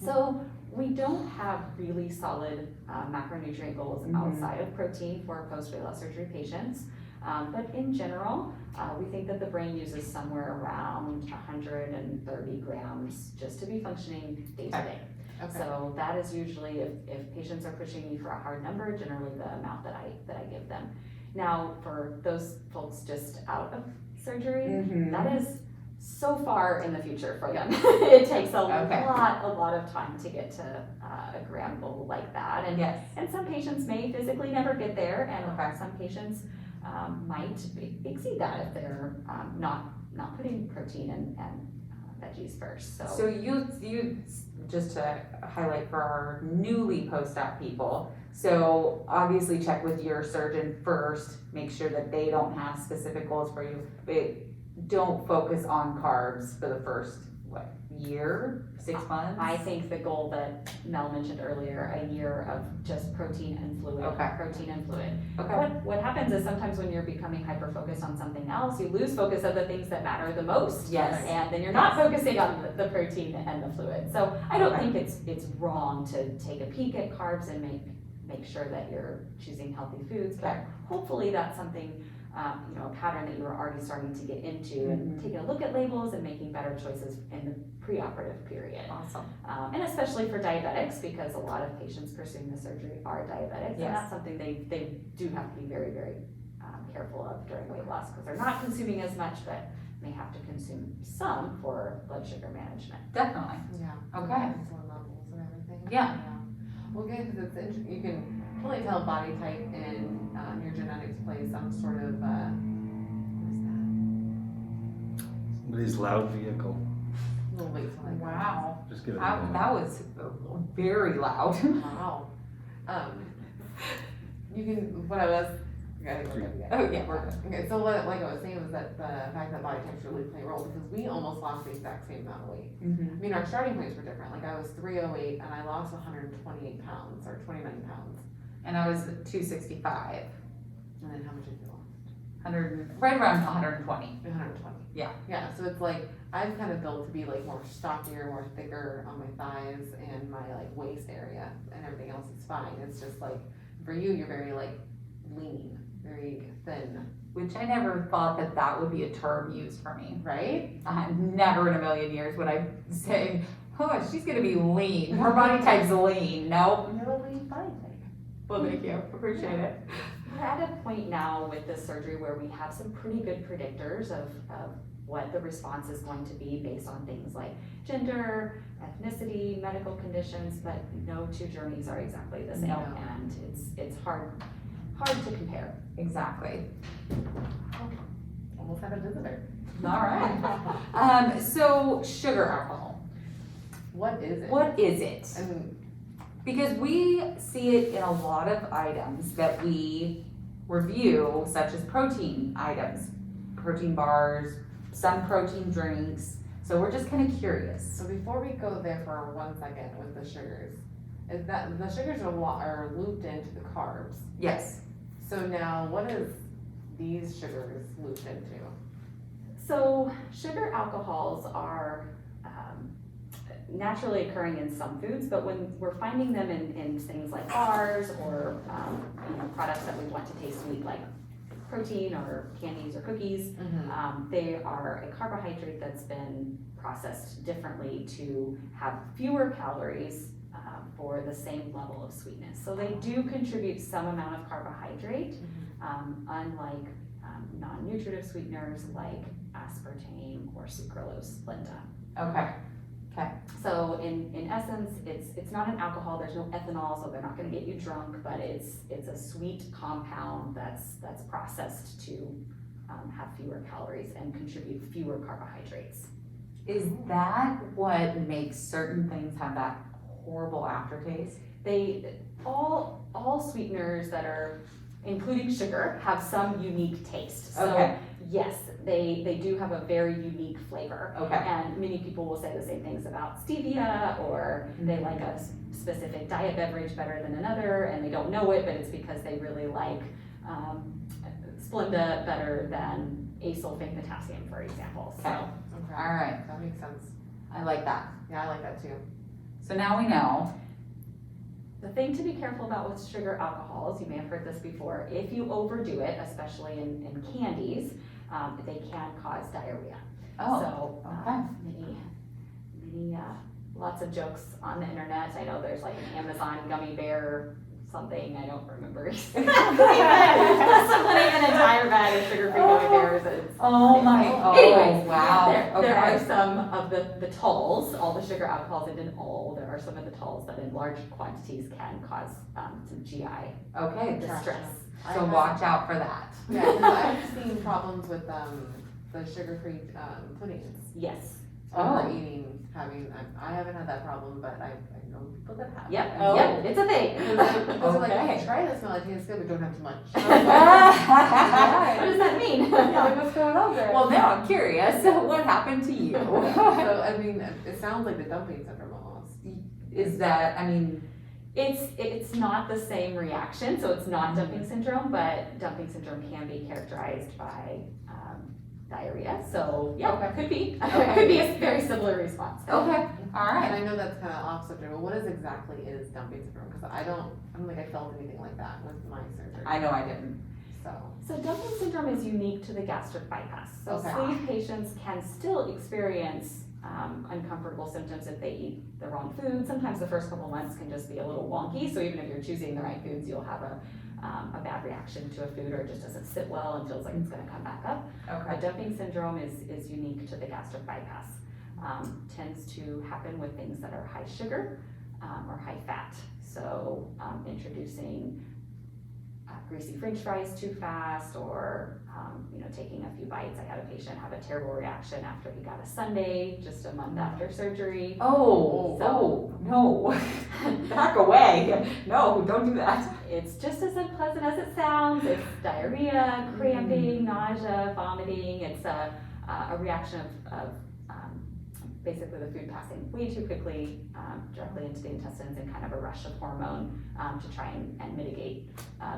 So we don't have really solid macronutrient goals outside of protein for post-weight loss surgery patients. But in general, we think that the brain uses somewhere around 130 grams just to be functioning day to day. Okay. So that is usually, if patients are pushing me for a hard number, generally the amount that I give them. Now, for those folks just out of surgery, that is so far in the future for them. It takes a Okay. lot of time to get to a gram goal like that. Yes. And some patients may physically never get there, and Okay. some patients might exceed that if they're not putting protein and veggies first. So you just to highlight for our newly post-op people, so obviously check with your surgeon first, make sure that they don't have specific goals for you, but don't focus on carbs for the first, year, 6 months? I think the goal that Mel mentioned earlier, a year of just protein and fluid, Okay. protein and fluid. Okay. What happens is sometimes when you're becoming hyper-focused on something else, you lose focus of the things that matter the most. Yes. And then you're not focusing on the protein and the fluid. So I don't Okay. think it's wrong to take a peek at carbs and make sure that you're choosing healthy foods, but Okay. hopefully that's something, a pattern that you were already starting to get into, and Mhm. taking a look at labels and making better choices in the preoperative period. Awesome. And especially for diabetics, because a lot of patients pursuing the surgery are diabetics, Yes. and that's something they do have to be very, very careful of during weight loss, because they're not consuming as much, but may have to consume some for blood sugar management. Definitely. Yeah. Okay. Insulin levels and everything. Yeah. Well, good, because it's you can really tell body type and your genetics play some sort of what is that? Somebody's loud vehicle. Little wait till I go. Wow. Just give it a That minute. that was very loud. Wow. You can, what I was, gotta go again. Oh, yeah, we're good. Okay, so what, like I was saying, was that the fact that body types really play a role, because we almost lost the exact same amount of weight. Mhm. I mean, our starting points were different, like I was 308 and I lost 128 pounds, or 29 pounds. And I was 265, And then how much did you lost? 100, right around 120. 120. Yeah. Yeah, so it's like, I've kind of built to be like more stockier, more thicker on my thighs and my like waist area, and everything else is fine. It's just like, for you, you're very like lean, very thin, Which I never thought that would be a term used for me. right? Never in a million years would I say, oh, she's gonna be lean. Her body type's lean. Nope. You're a lean body type. Well, thank you. Appreciate it. We're at a point now with this surgery where we have some pretty good predictors of what the response is going to be based on things like gender, ethnicity, medical conditions, but no two journeys are exactly the same, No. and it's hard to compare. Exactly. Almost had a visitor. All right. So sugar alcohol. What is it? What is it? And Because we see it in a lot of items that we review, such as protein items, protein bars, some protein drinks. So we're just kind of curious. so before we go there for 1 second with the sugars, is that the sugars are looped into the carbs. Yes. So now, what is these sugars looped into? So sugar alcohols are naturally occurring in some foods, but when we're finding them in things like bars or products that we want to taste sweet, like protein or candies or cookies, they are a carbohydrate that's been processed differently to have fewer calories for the same level of sweetness. So they do contribute some amount of carbohydrate, unlike non-nutritive sweeteners like aspartame or sucralose, Linda. Okay. So in essence, it's not an alcohol, there's no ethanol, so they're not gonna get you drunk, but it's a sweet compound that's processed to have fewer calories and contribute fewer carbohydrates. Is that what makes certain things have that horrible aftertaste? All sweeteners that are, including sugar, have some unique taste. So Okay. yes, they do have a very unique flavor. Okay. And many people will say the same things about stevia, or they like a specific diet beverage better than another, and they don't know it, but it's because they really like Splenda better than asulfate potassium, for example. So Okay. Okay. All right. That makes sense. I like that. Yeah, I like that too. So now we know. the thing to be careful about with sugar alcohols, you may have heard this before, if you overdo it, especially in candies, they can cause diarrhea. Oh. So, lots of jokes on the internet. I know there's like an Amazon gummy bear something, I don't remember. Putting an entire bag of sugar-free gummy bears. Oh my, Anyways, wow. there are Okay. some of the talls, all the sugar alcohols and in all, there are some of the talls that in large quantities can cause some GI Okay, distress. so watch out for that. Yeah, 'cause I've seen problems with, the sugar-free, puddings. Yes. Overeating, I haven't had that problem, but I know people that have. Yep, Oh. yep, it's a thing. Because they're like, Okay. try this, Mel, it tastes good, but don't have too much. What does that mean? Like, what's going on there? Well, now I'm curious, what happened to you? So, I mean, it sounds like the dumping syndrome almost. Is that, I mean, It's not the same reaction, so it's not dumping syndrome, but dumping syndrome can be characterized by diarrhea. So yeah, Okay. could be. Okay. Could be a very similar response. okay, all And right. I know that's kind of off subject, but what exactly is dumping syndrome? Because I don't think I felt anything like that with my surgery. I know I didn't. So dumping syndrome is unique to the gastric bypass. So Okay. sleeve patients can still experience uncomfortable symptoms if they eat the wrong food. Sometimes the first couple months can just be a little wonky. So even if you're choosing the right foods, you'll have a bad reaction to a food, or it just doesn't sit well and feels like it's going to come back up. Okay. Dumping syndrome is unique to the gastric bypass. Tends to happen with things that are high sugar or high fat. So introducing greasy French fries too fast, or taking a few bites. I had a patient have a terrible reaction after he got a sundae just a month after surgery. Oh, no. Back away. No, don't do that. It's just as unpleasant as it sounds. It's diarrhea, cramping, nausea, vomiting. It's a reaction of basically the food passing way too quickly directly into the intestines, and kind of a rush of hormone to try and mitigate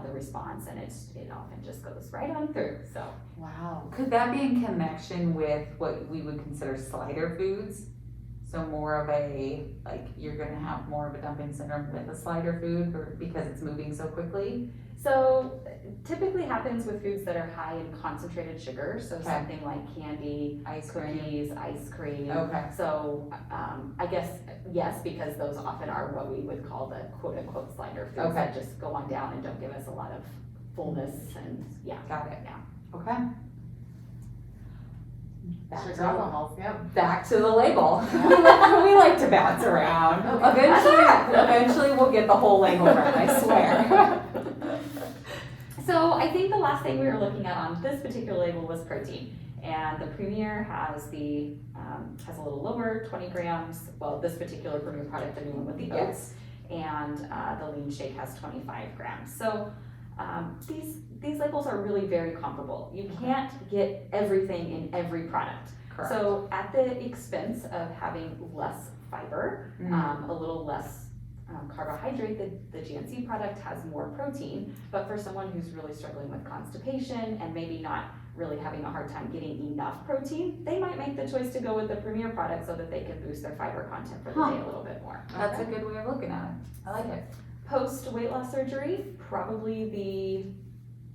the response, and it often just goes right on through. So Wow. Could that be in connection with what we would consider slider foods? So more of a, like, you're gonna have more of a dumping syndrome with a slider food, or because it's moving so quickly? So typically happens with foods that are high in concentrated sugar, so Okay. something like candy, Ice cream? cookies, ice cream. Okay. So I guess yes, because those often are what we would call the quote unquote slider foods Okay. that just go on down and don't give us a lot of fullness, and yeah. Got it. Yeah. Okay. Back Sugar to, alcohols, yep. back to the label. We like to bounce around. Eventually we'll get the whole label right, I swear. So I think the last thing we were looking at on this particular label was protein. And the Premier has has a little lower, 20 grams. Well, this particular Premier product, the new one with the oats, and the Lean Shake has 25 grams. So these labels are really very comparable. You can't get everything in every product. Correct. So at the expense of having less fiber, a little less carbohydrate, the GNC product has more protein, but for someone who's really struggling with constipation and maybe not really having a hard time getting enough protein, they might make the choice to go with the Premier product so that they can boost their fiber content for the day a little bit more. That's a good way of looking at it. I like it. Post weight loss surgery, probably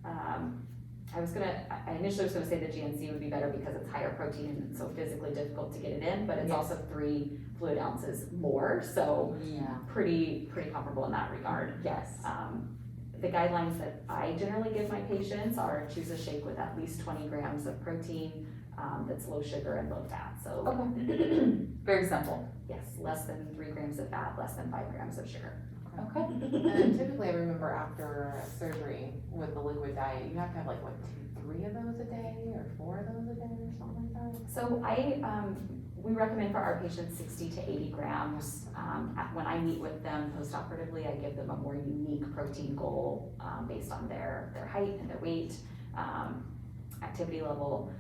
I initially was gonna say the GNC would be better because it's higher protein and so physically difficult to get it in, but it's Yes. also 3 fluid ounces more, so Yeah. pretty comparable in that regard. Yes. The guidelines that I generally give my patients are choose a shake with at least 20 grams of protein that's low sugar and low fat. So Okay. Very simple. yes, less than 3 grams of fat, less than 5 grams of sugar. Okay. And typically I remember after surgery with the liquid diet, you have to have like, what, 3 of those a day or 4 of those a day or something like that? So we recommend for our patients 60 to 80 grams. When I meet with them post-operatively, I give them a more unique protein goal based on their height and their weight, activity level.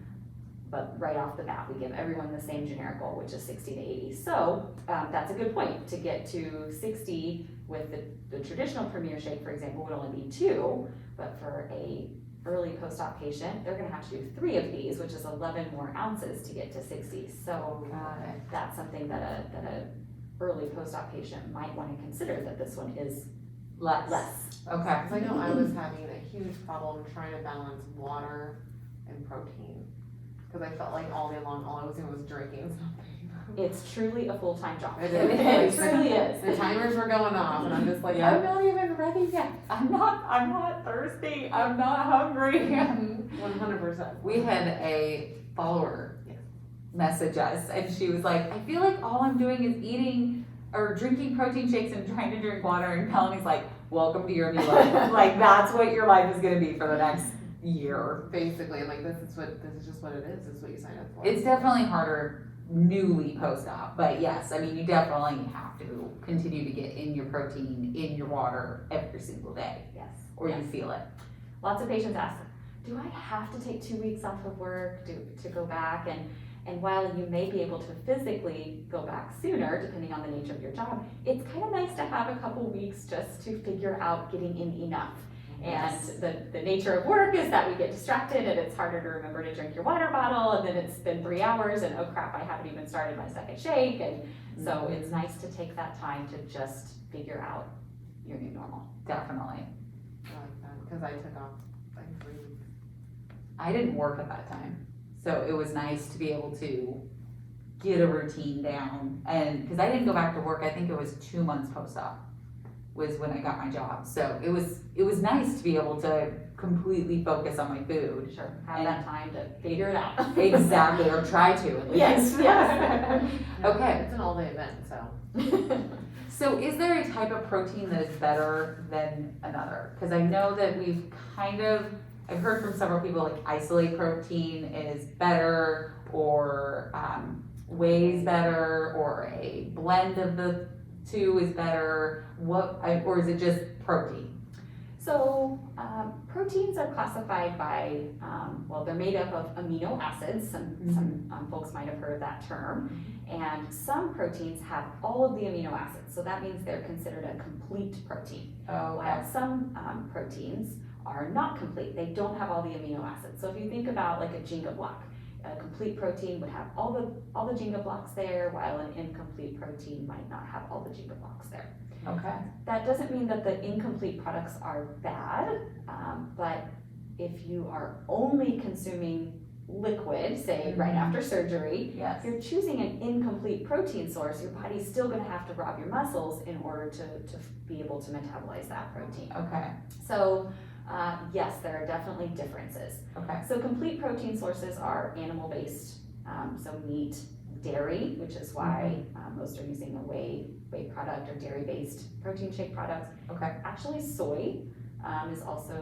But right off the bat, we give everyone the same generic goal, which is 60 to 80. So that's a good point. To get to 60 with the traditional Premier Shake, for example, would only be 2, but for a early post-op patient, they're gonna have to do 3 of these, which is 11 more ounces to get to 60. So Got it. that's something that a early post-op patient might wanna consider, that this one is less. Okay. Because I know I was having a huge problem trying to balance water and protein. Because I felt like all day long, all I was doing was drinking something. It's truly a full-time job. It It is. truly is. The timers were going off, and I'm just like, Yeah. I'm not even ready yet. I'm not thirsty, I'm not hungry. 100%. We had a follower message us, and she was like, I feel like all I'm doing is eating or drinking protein shakes and trying to drink water, and Melanie's like, welcome to your new life. Like, that's what your life is gonna be for the next year. Basically, like this is just what it is. This is what you sign up for. It's definitely harder newly post-op, but yes, I mean, you definitely have to continue to get in your protein, in your water every single day, Yes. or you Yes. feel it. Lots of patients ask, do I have to take 2 weeks off of work to go back? And while you may be able to physically go back sooner, depending on the nature of your job, it's kind of nice to have a couple weeks just to figure out getting in enough. Yes. And the nature of work is that we get distracted and it's harder to remember to drink your water bottle, and then it's been 3 hours and oh crap, I haven't even started my second shake. And so it's nice to take that time to just figure out your new normal. Definitely. I like that because I took off like 3 weeks. I didn't work at that time, so it was nice to be able to get a routine down. And because I didn't go back to work, I think it was 2 months post-op was when I got my job. So it was nice to be able to completely focus on my food. Sure, have And- that time to figure it out. Exactly, or try to at least. Yes, yes. Okay. It's an all-day event, so. So is there a type of protein that is better than another? Because I know that I've heard from several people like isolate protein is better, or whey's better, or a blend of the two is better. Or is it just protein? So proteins are classified by, they're made up of amino acids. Some folks might have heard that term. And some proteins have all of the amino acids. So that means they're considered a complete protein. Oh, While some proteins are not complete. They don't have all the amino acids. So if you think about like a Jenga block, a complete protein would have all the Jenga blocks there, while an incomplete protein might not have all the Jenga blocks there. okay. That doesn't mean that the incomplete products are bad, but if you are only consuming liquid, say right after surgery, Yes. if you're choosing an incomplete protein source, your body's still gonna have to rob your muscles in order to be able to metabolize that protein. Okay. So, yes, there are definitely differences. Okay. So complete protein sources are animal-based, so meat, dairy, which is why most are using a whey product or dairy-based protein shake products. Okay. Actually, soy is also,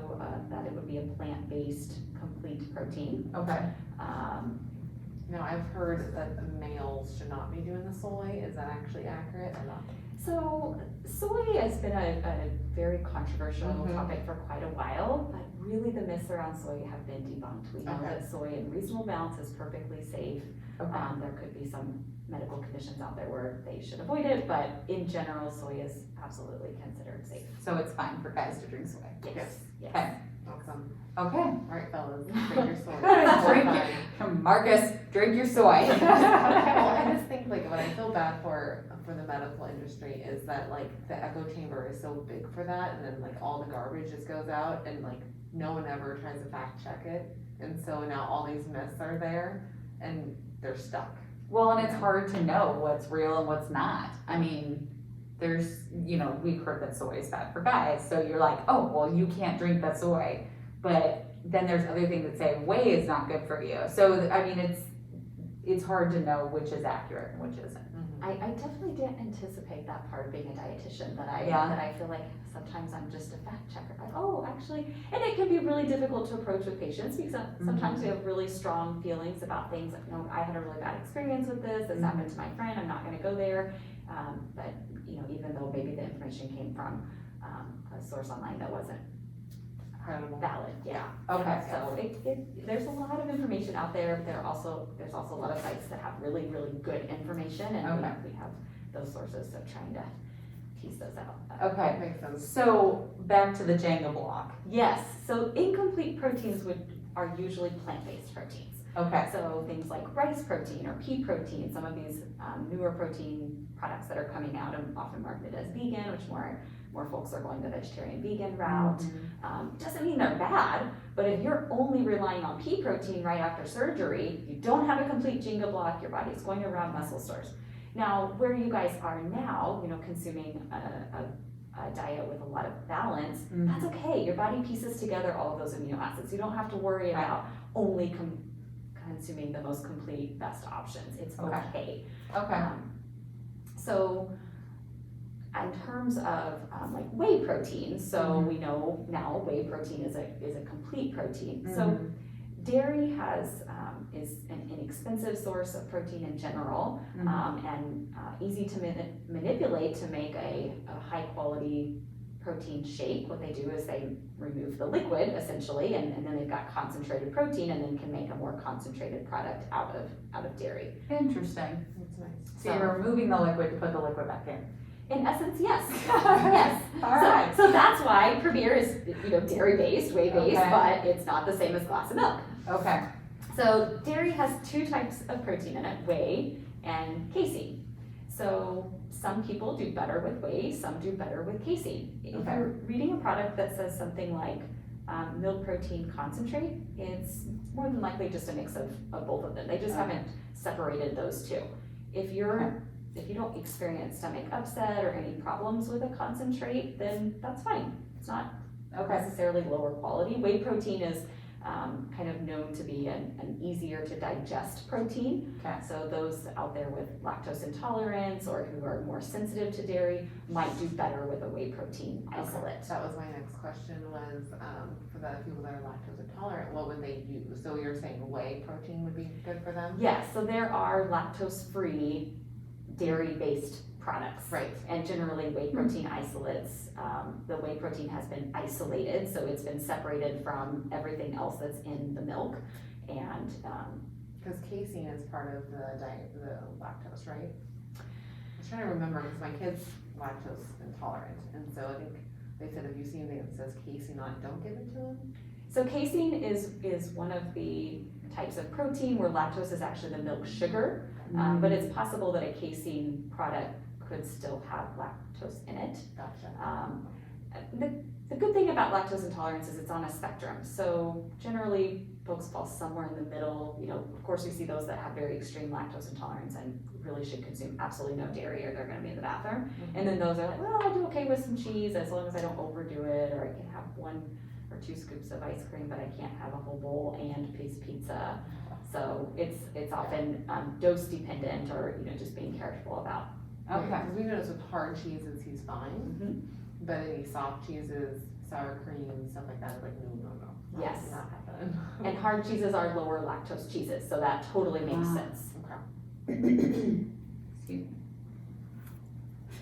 that it would be a plant-based complete protein. Okay. Now, I've heard that males should not be doing the soy. Is that actually accurate or not? So soy has been a very controversial Mhm. topic for quite a while, but really the myths around soy have been debunked. We know Okay. that soy in reasonable balance is perfectly safe. Okay. There could be some medical conditions out there where they should avoid it, but in general, soy is absolutely considered safe. So it's fine for guys to drink soy. Yes, yes. Okay. Awesome. Okay. All right, fellas, drink your soy. Drink it. Marcus, drink your soy. Well, I just think like what I feel bad for the medical industry is that like the echo chamber is so big for that, and then like all the garbage just goes out, and like no one ever tries to fact check it, and so now all these myths are there, and they're stuck. Well, and it's hard to know what's real and what's not. I mean, we've heard that soy is bad for guys, so you're like, oh, well, you can't drink that soy. But then there's other things that say whey is not good for you. So, I mean, it's hard to know which is accurate and which isn't. I definitely didn't anticipate that part of being a dietitian, that Yeah. I feel like sometimes I'm just a fact checker, like, oh, actually, and it can be really difficult to approach with patients because sometimes we have really strong feelings about things like, no, I had a really bad experience with this happened to my friend, I'm not gonna go there. But, even though maybe the information came from a source online that wasn't Incredible. valid, yeah. Okay. So there's a lot of information out there. There's also a lot of sites that have really, really good information, and Okay. we have those sources, so trying to piece those out. Okay. Makes sense. So back to the Jenga block. Yes, so incomplete proteins are usually plant-based proteins. Okay. So things like rice protein or pea protein, some of these newer protein products that are coming out and often marketed as vegan, which more more folks are going the vegetarian vegan route. Doesn't mean they're bad, but if you're only relying on pea protein right after surgery, you don't have a complete Jenga block, your body's going to round muscle stores. Now, where you guys are now, consuming a diet with a lot of balance, that's okay. Your body pieces together all of those amino acids. You don't have to worry about only consuming the most complete, best options. It's okay. Okay. So in terms of like whey protein, so we know now whey protein is a complete protein. So dairy is an inexpensive source of protein in general, and easy to manipulate to make a high quality protein shake. What they do is they remove the liquid essentially, and then they've got concentrated protein, and then can make a more concentrated product out of dairy. Interesting. That's nice. So you're removing the liquid to put the liquid back in. In essence, yes. Yes. All right. So that's why Premier is dairy based, whey based, Okay. but it's not the same as glass of milk. Okay. So dairy has two types of protein in it, whey and casein. So some people do better with whey, some do better with casein. If Okay. you're reading a product that says something like milk protein concentrate, it's more than likely just a mix of both of them. They just haven't separated those two. If you don't experience stomach upset or any problems with a concentrate, then that's fine. It's not necessarily lower quality. Whey protein is kind of known to be an easier to digest protein. Okay. So those out there with lactose intolerance or who are more sensitive to dairy might do better with a whey protein isolate. That was my next question was, for the people that are lactose intolerant, what would they use? So you're saying whey protein would be good for them? Yes, so there are lactose-free dairy-based products. Right. And generally whey protein isolates, the whey protein has been isolated, so it's been separated from everything else that's in the milk. And Because casein is part of the diet, the lactose, right? I was trying to remember because my kid's lactose intolerant, and so I think they said if you see anything that says casein on it, don't give it to him. so casein is one of the types of protein where lactose is actually the milk sugar, but it's possible that a casein product could still have lactose in it. Gotcha. The good thing about lactose intolerance is it's on a spectrum. So generally, folks fall somewhere in the middle. Of course, we see those that have very extreme lactose intolerance and really should consume absolutely no dairy or they're going to be in the bathroom. And then those are like, well, I do okay with some cheese as long as I don't overdo it, or I can have 1 or 2 scoops of ice cream, but I can't have a whole bowl and a piece of pizza. So it's often dose dependent, or just being careful about. Okay. Because we notice with hard cheeses, he's fine, but any soft cheeses, sour cream, stuff like that, is like, no. Yes. Not happen. And hard cheeses are lower lactose cheeses, so that totally makes Wow. sense. Okay. Excuse me.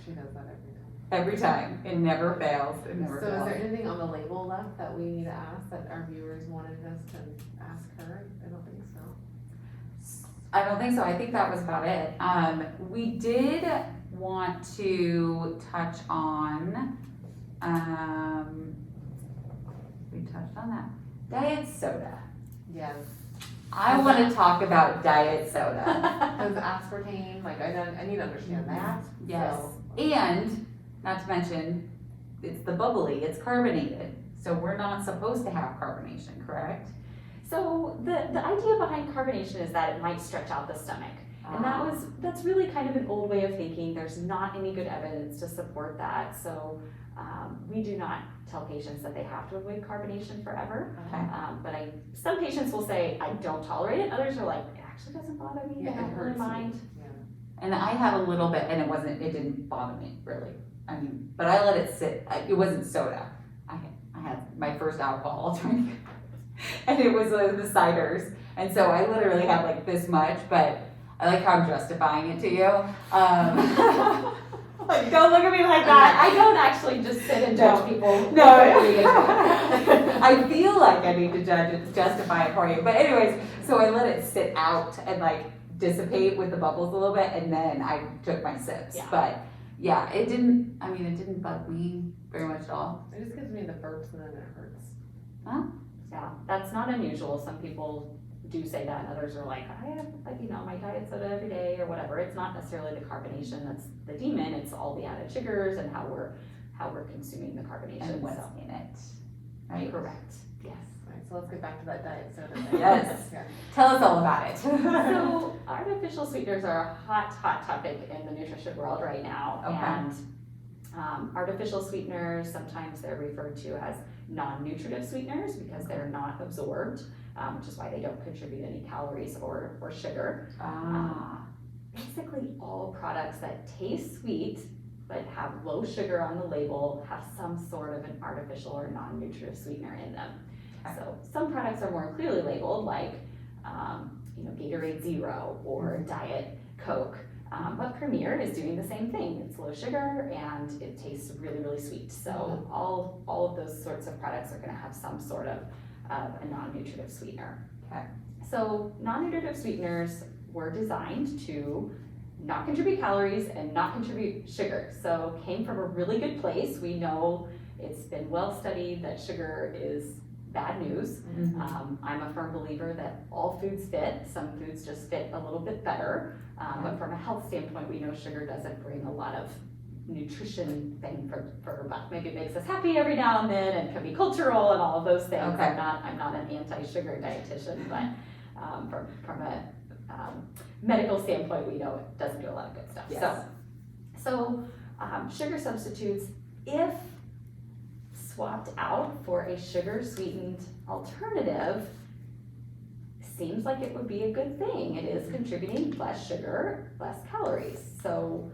She does that every time. Every time. It never fails. It never So is fails. there anything on the label left that we need to ask that our viewers wanted us to ask her? I don't think so. I don't think so. I think that was about it. We did want to touch on, we touched on that. Diet soda. Yes. I want to talk about diet soda. Because aspartame, like I need to understand that. Yes. So, And, not to mention, it's the bubbly, it's carbonated. So we're not supposed to have carbonation, correct? So the idea behind carbonation is that it might stretch out the stomach. And that's really kind of an old way of thinking. There's not any good evidence to support that. So we do not tell patients that they have to avoid carbonation forever. Okay. But some patients will say, I don't tolerate it. Others are like, it actually doesn't bother me. Yeah, I it don't really hurts me. mind. yeah. And I had a little bit, and it didn't bother me, really. I mean, but I let it sit. It wasn't soda. I had my first alcohol drink, and it was the ciders. And so I literally had like this much, but I like how I'm justifying it to you. Like, don't look at me like that. I don't actually just sit and judge people. No, I feel like I need to justify it for you. But anyways, so I let it sit out and like dissipate with the bubbles a little bit, and then I took my sips. Yeah. But yeah, it didn't bug me very much at all. It just gives me the burps and then it hurts. Yeah, that's not unusual. Some people do say that, and others are like, I have my diet soda every day or whatever. It's not necessarily the carbonation that's the demon. It's all the added sugars and how we're how we're consuming the carbonation. And what's So, in it, right? correct, yes. Alright, so let's get back to that diet soda thing. Yes. Yeah. Tell us all about it. So artificial sweeteners are a hot topic in the nutrition world right now. Okay. And artificial sweeteners, sometimes they're referred to as non-nutritive sweeteners because they're not absorbed, which is why they don't contribute any calories or sugar. Basically all products that taste sweet but have low sugar on the label have some sort of an artificial or non-nutritive sweetener in them. Okay. So some products are more clearly labeled, like Gatorade Zero or Diet Coke. But Premier is doing the same thing. It's low sugar and it tastes really, really sweet. So all of those sorts of products are going to have some sort of a non-nutritive sweetener. Okay. So non-nutritive sweeteners were designed to not contribute calories and not contribute sugar. So came from a really good place. We know it's been well studied that sugar is bad news. I'm a firm believer that all foods fit. Some foods just fit a little bit better. But from a health standpoint, we know sugar doesn't bring a lot of nutrition thing for our buck. Maybe it makes us happy every now and then and can be cultural and all of those things. Okay. I'm not an anti-sugar dietitian, but from a medical standpoint, we know it doesn't do a lot of good stuff. Yes. So sugar substitutes, if swapped out for a sugar sweetened alternative, seems like it would be a good thing. It is contributing less sugar, less calories. So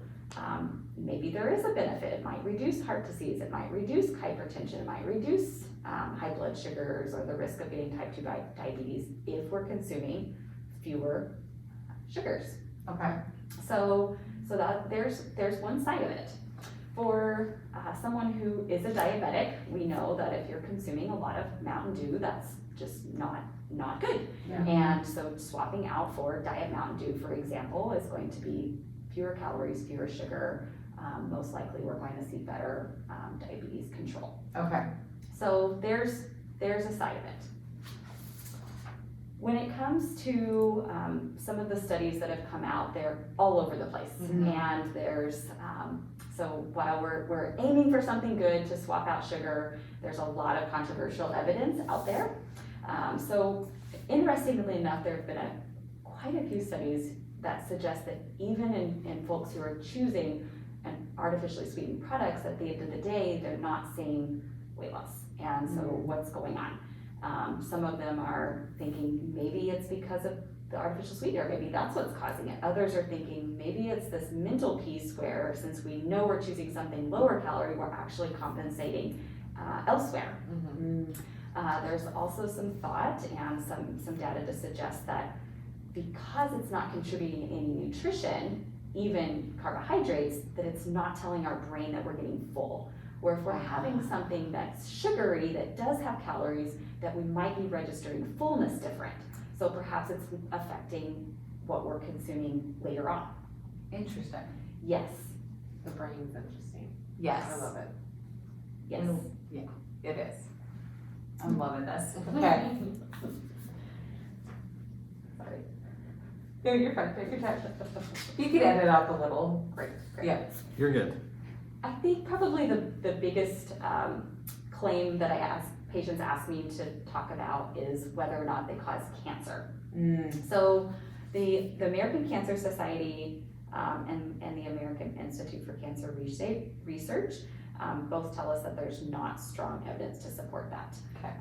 maybe there is a benefit. It might reduce heart disease, it might reduce hypertension, it might reduce high blood sugars or the risk of getting type 2 diabetes if we're consuming fewer sugars. Okay. So that there's one side of it. For someone who is a diabetic, we know that if you're consuming a lot of Mountain Dew, that's just not good. Yeah. And so swapping out for Diet Mountain Dew, for example, is going to be fewer calories, fewer sugar. Most likely we're going to see better diabetes control. Okay. So there's a side of it. When it comes to some of the studies that have come out, they're all over the place. And there's, so while we're aiming for something good to swap out sugar, there's a lot of controversial evidence out there. So interestingly enough, there have been quite a few studies that suggest that even in folks who are choosing an artificially sweetened products, at the end of the day, they're not seeing weight loss. And so what's going on? Some of them are thinking maybe it's because of the artificial sweetener, maybe that's what's causing it. Others are thinking maybe it's this mental piece where since we know we're choosing something lower calorie, we're actually compensating elsewhere. There's also some thought and some data to suggest that because it's not contributing any nutrition, even carbohydrates, that it's not telling our brain that we're getting full. Or if we're having something that's sugary that does have calories, that we might be registering fullness different. So perhaps it's affecting what we're consuming later on. Interesting. Yes, The brain's interesting. Yes. I love it. yes. Yeah, it is. I'm loving this. Okay. Sorry. No, you're fine. Take your time. You can edit out the little. Great. Yeah. You're good. I think probably the biggest claim that patients ask me to talk about is whether or not they cause cancer. So the American Cancer Society and the American Institute for Cancer Research both tell us that there's not strong evidence to support that. Okay.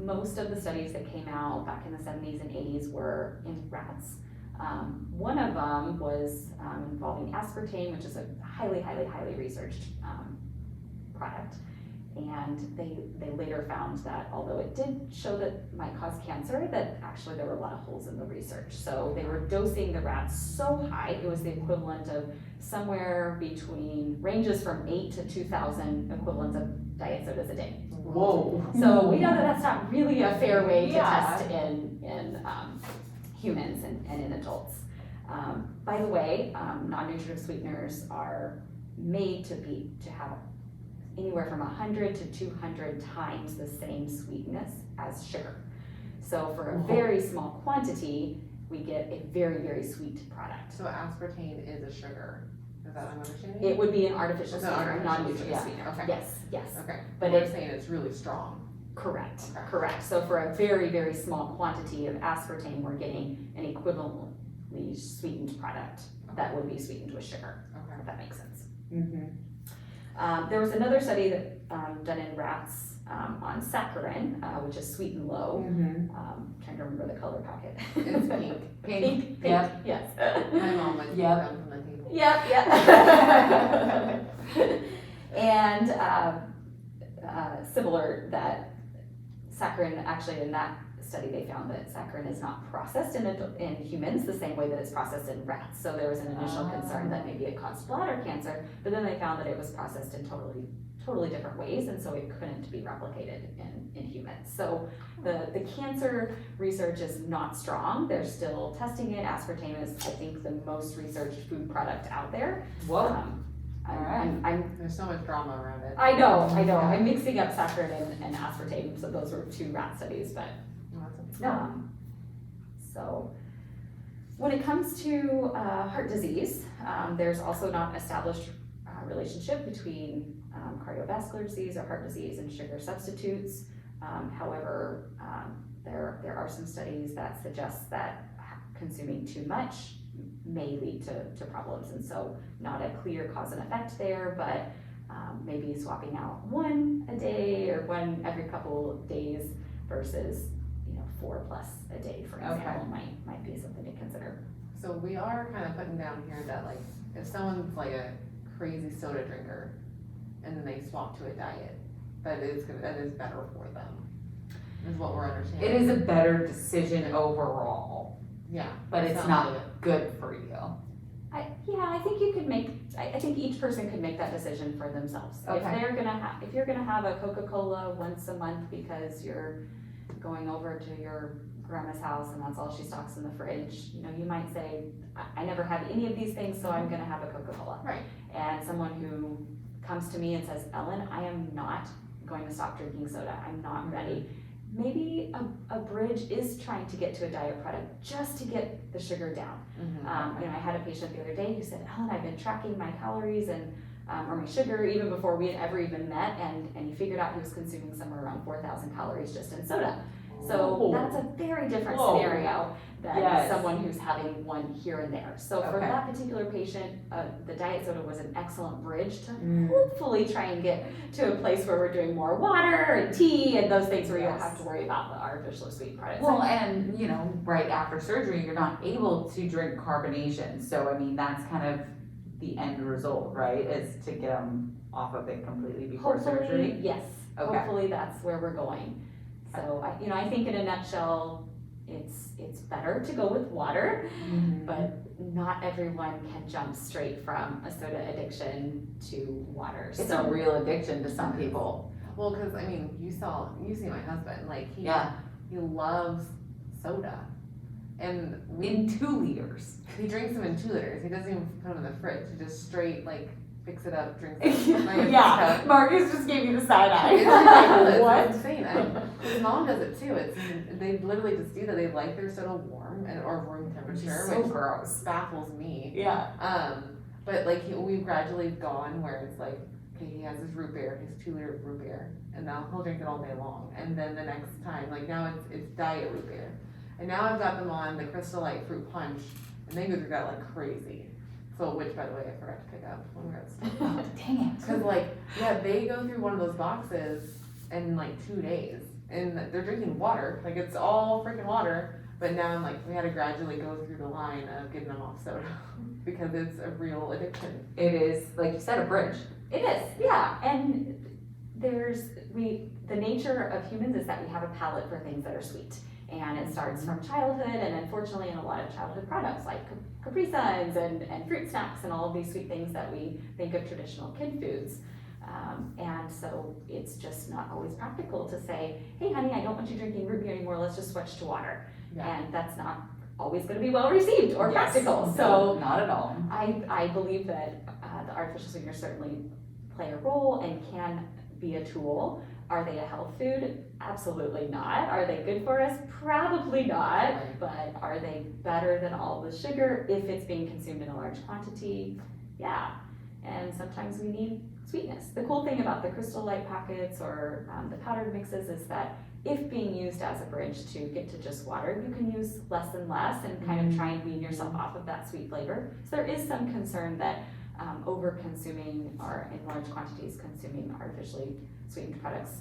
Most of the studies that came out back in the 70s and 80s were in rats. One of them was involving aspartame, which is a highly researched product. And they later found that although it did show that it might cause cancer, that actually there were a lot of holes in the research. So they were dosing the rats so high, it was the equivalent of somewhere between, ranges from 8 to 2,000 equivalents of diet sodas a day. Whoa. So we know that that's not really a fair way to Yeah. test in humans and in adults. By the way, non-nutritive sweeteners are made to have anywhere from 100 to 200 times the same sweetness as sugar. So for a very small quantity, we get a very sweet product. So aspartame is a sugar. Is that what I'm understanding? It would be an artificial It's an sweetener, artificial non-nutrient sweetener, sweetener. okay. Yes, yes. Okay, But we're it- saying it's really strong. Correct, Okay. correct. So for a very, very small quantity of aspartame, we're getting an equivalently sweetened product that would be sweetened with sugar, Okay. if that makes sense. Mm-hmm. There was another study that done in rats on saccharin, which is sweet and low. Mm-hmm. Trying to remember the color packet. It's pink. Pink, Yep. yes. My mom went Yep. down from the table. Yep, yep. And similar that saccharin, actually in that study, they found that saccharin is not processed in humans the same way that it's processed in rats. So there was an initial concern that maybe it caused bladder cancer, but then they found that it was processed in totally different ways, and so it couldn't be replicated in humans. So the cancer research is not strong. They're still testing it. Aspartame is, I think, the most researched food product out there. Whoa. I'm There's so much drama around it. I know, I'm mixing up saccharin and aspartame, so those were two rat studies, but, Well, that's okay. so. When it comes to, heart disease, there's also not established, relationship between, cardiovascular disease or heart disease and sugar substitutes. However, there are some studies that suggest that consuming too much may lead to problems, and so not a clear cause and effect there, but maybe swapping out one a day or one every couple of days versus 4+ a day, for example, might be something to consider. So we are kind of putting down here that like, if someone's like a crazy soda drinker and then they swap to a diet, that is better for them, is what we're understanding. It is a better decision overall, Yeah. but it's sounds not like it. good for you. I think you could I think each person could make that decision for themselves. Okay. If you're gonna have a Coca-Cola once a month because you're going over to your grandma's house and that's all she stocks in the fridge, you might say, I never had any of these things, so I'm gonna have a Coca-Cola. Right. And someone who comes to me and says, Ellen, I am not going to stop drinking soda, I'm not ready. Maybe a bridge is trying to get to a diet product just to get the sugar down. Mhm. I had a patient the other day who said, Ellen, I've been tracking my calories and or my sugar even before we had ever even met, and he figured out he was consuming somewhere around 4,000 calories just in soda. So Whoa. that's a very different Whoa. scenario than Yes. someone who's having one here and there. So for Okay. that particular patient, the diet soda was an excellent bridge to Mm. hopefully try and get to a place where we're doing more water and tea and those things where you don't Yes. have to worry about the artificial sweet products. Well, and right after surgery, you're not able to drink carbonation. So, I mean, that's kind of the end result, right? Is to get them off of it completely before Hopefully, surgery. yes, Okay. hopefully that's where we're going. So, I think in a nutshell, it's better to go with water, but not everyone can jump straight from a soda addiction to water. It's So a real addiction to some people. Well, because I mean, you see my husband, like he loves soda, and In 2 liters. he drinks them in 2 liters. He doesn't even put them in the fridge. He just straight like picks it up, drinks it. Like, it's Yeah, tough. Marcus just gave you the side It's eye. ridiculous. What? It's insane. His mom does it too. They literally just do that. They like their soda warm or room temperature, So which gross. baffles me. Yeah. But like we've gradually gone where it's like, okay, he has his root beer, his 2 liter root beer, and now he'll drink it all day long. And then the next time, like now it's diet root beer, and now I've got them on the Crystal Light fruit punch, and they go through that like crazy. So, which by the way, I forgot to pick up when we were at the store. Oh, dang it. Cause like, yeah, they go through one of those boxes in like 2 days, and they're drinking water, like it's all freaking water. But now I'm like, we had to gradually go through the line of getting them off soda because it's a real addiction. It is, like you said, a bridge. it is, yeah, and the nature of humans is that we have a palate for things that are sweet. And it starts from childhood, and unfortunately in a lot of childhood products like Capri Suns and fruit snacks and all of these sweet things that we think of traditional kid foods. And so it's just not always practical to say, hey honey, I don't want you drinking root beer anymore, let's just switch to water. Yeah. And that's not always gonna be well received or Yes. practical. So Not at all. I believe that the artificial sweeteners certainly play a role and can be a tool. Are they a health food? Absolutely not. Are they good for us? Probably not. Right. But are they better than all the sugar if it's being consumed in a large quantity? Yeah. and sometimes we need sweetness. The cool thing about the Crystal Light packets or the powdered mixes is that if being used as a bridge to get to just water, you can use less and less and kind of try and wean yourself off of that sweet flavor. So there is some concern that over consuming or in large quantities consuming artificially sweetened products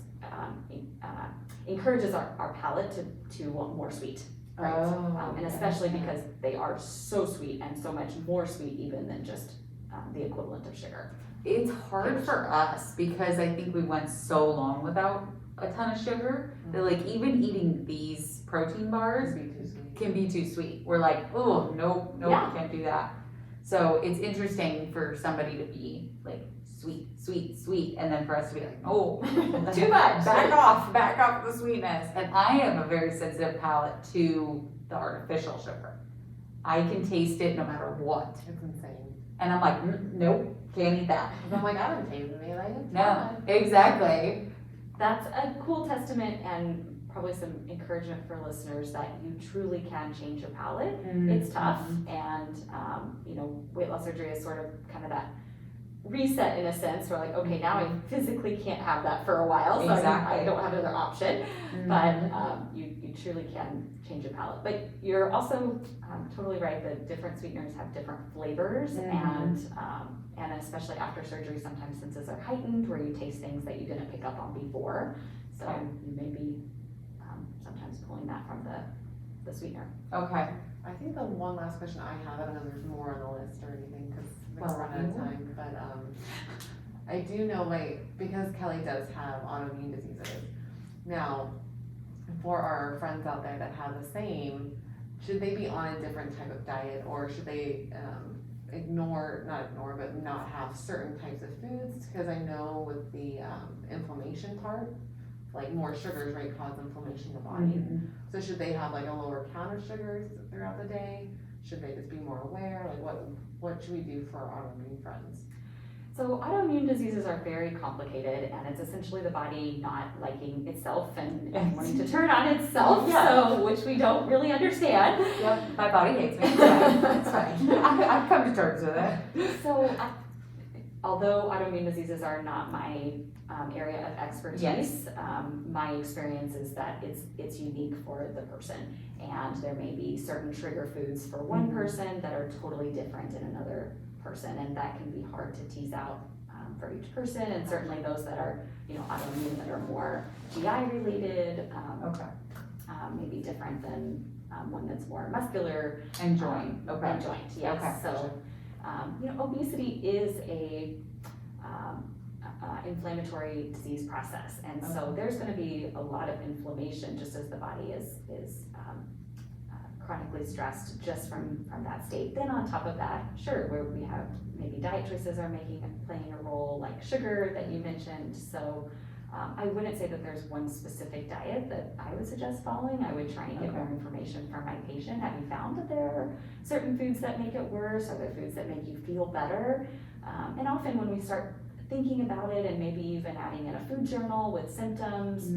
encourages our palate to want more sweet. Right. And especially because they are so sweet and so much more sweet even than just the equivalent of sugar. It's hard for us because I think we went so long without a ton of sugar that like even eating these protein bars can be too sweet. We're like, oh, nope, Yeah. we can't do that. So it's interesting for somebody to be like sweet, sweet, sweet, and then for us to be like, oh, Too much. back off the sweetness. And I have a very sensitive palate to the artificial sugar. I can taste it no matter what. It's insane. And I'm like, nope, can't eat that. I'm like, I don't taste it, like, it's No, fine. exactly. That's a cool testament and probably some encouragement for listeners that you truly can change your palate. It's tough, and weight loss surgery is sort of kind of that reset in a sense. We're like, okay, now I physically can't have that for a while, so Exactly. I don't have another option. But you truly can change your palate. But you're also totally right. The different sweeteners have different flavors, and especially after surgery, sometimes senses are heightened, where you taste things that you didn't pick up on before. So you may be sometimes pulling that from the sweetener. Okay. I think the one last question I have, I don't know if there's more on the list or anything, because we're running out of time, but I do know, because Kelly does have autoimmune diseases. Now, for our friends out there that have the same, should they be on a different type of diet, or should they not have certain types of foods? Because I know with the inflammation part, like more sugars might cause inflammation in the body. So should they have like a lower count of sugars throughout the day? Should they just be more aware? Like what should we do for our autoimmune friends? So autoimmune diseases are very complicated, and it's essentially the body not liking itself and wanting to turn on itself, so which we don't really understand. Yep, my body hates me. It's fine. I've come to terms with it. So although autoimmune diseases are not my area of expertise, my experience is that it's unique for the person, and there may be certain trigger foods for one person that are totally different in another person, and that can be hard to tease out for each person, and certainly those that are autoimmune that are more GI related, maybe different than one that's more muscular And joint. and joint. Yes. Okay. So obesity is a inflammatory disease process, and so there's going to be a lot of inflammation just as the body is chronically stressed just from that state. Then on top of that, sure, where we have maybe diet choices are playing a role, like sugar that you mentioned. So I wouldn't say that there's one specific diet that I would suggest following. I would try and get more information from my patient. Have you found that there are certain foods that make it worse? Are there foods that make you feel better? And often when we start thinking about it, and maybe even adding in a food journal with symptoms,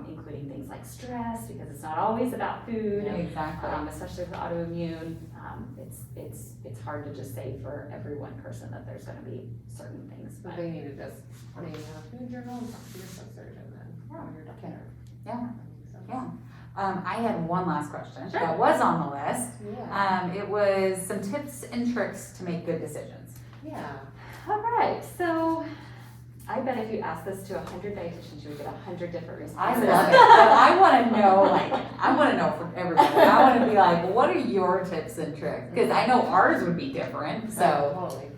including things like stress, because it's not always about food. Exactly. Especially with autoimmune, it's hard to just say for every one person that there's going to be certain things. But they need to just maybe have a food journal and talk to your surgeon then, or your doctor. Yeah. I had one last question Sure. that was on the list. Yeah. It was some tips and tricks to make good decisions. Yeah. All right, so I bet if you ask this to 100 dietitians, you would get 100 different I responses. love it, but I want to know from everybody. I want to be like, what are your tips and tricks? Because I know ours would be different. So Totally.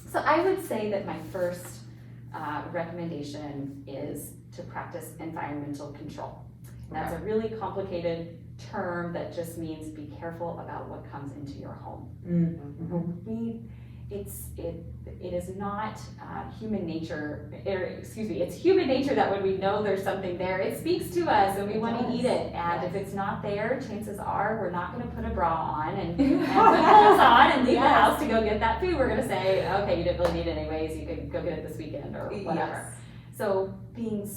So I would say that my first recommendation is to practice environmental control. That's a really complicated term that just means be careful about what comes into your home. It is not human nature, it's human nature that when we know there's something there, it speaks to us and we want to eat it. And if it's not there, chances are we're not going to put a bra on and put clothes on and leave the house to go get that food. We're going to say, okay, you didn't really need it anyways, you can go get it this weekend or whatever. So being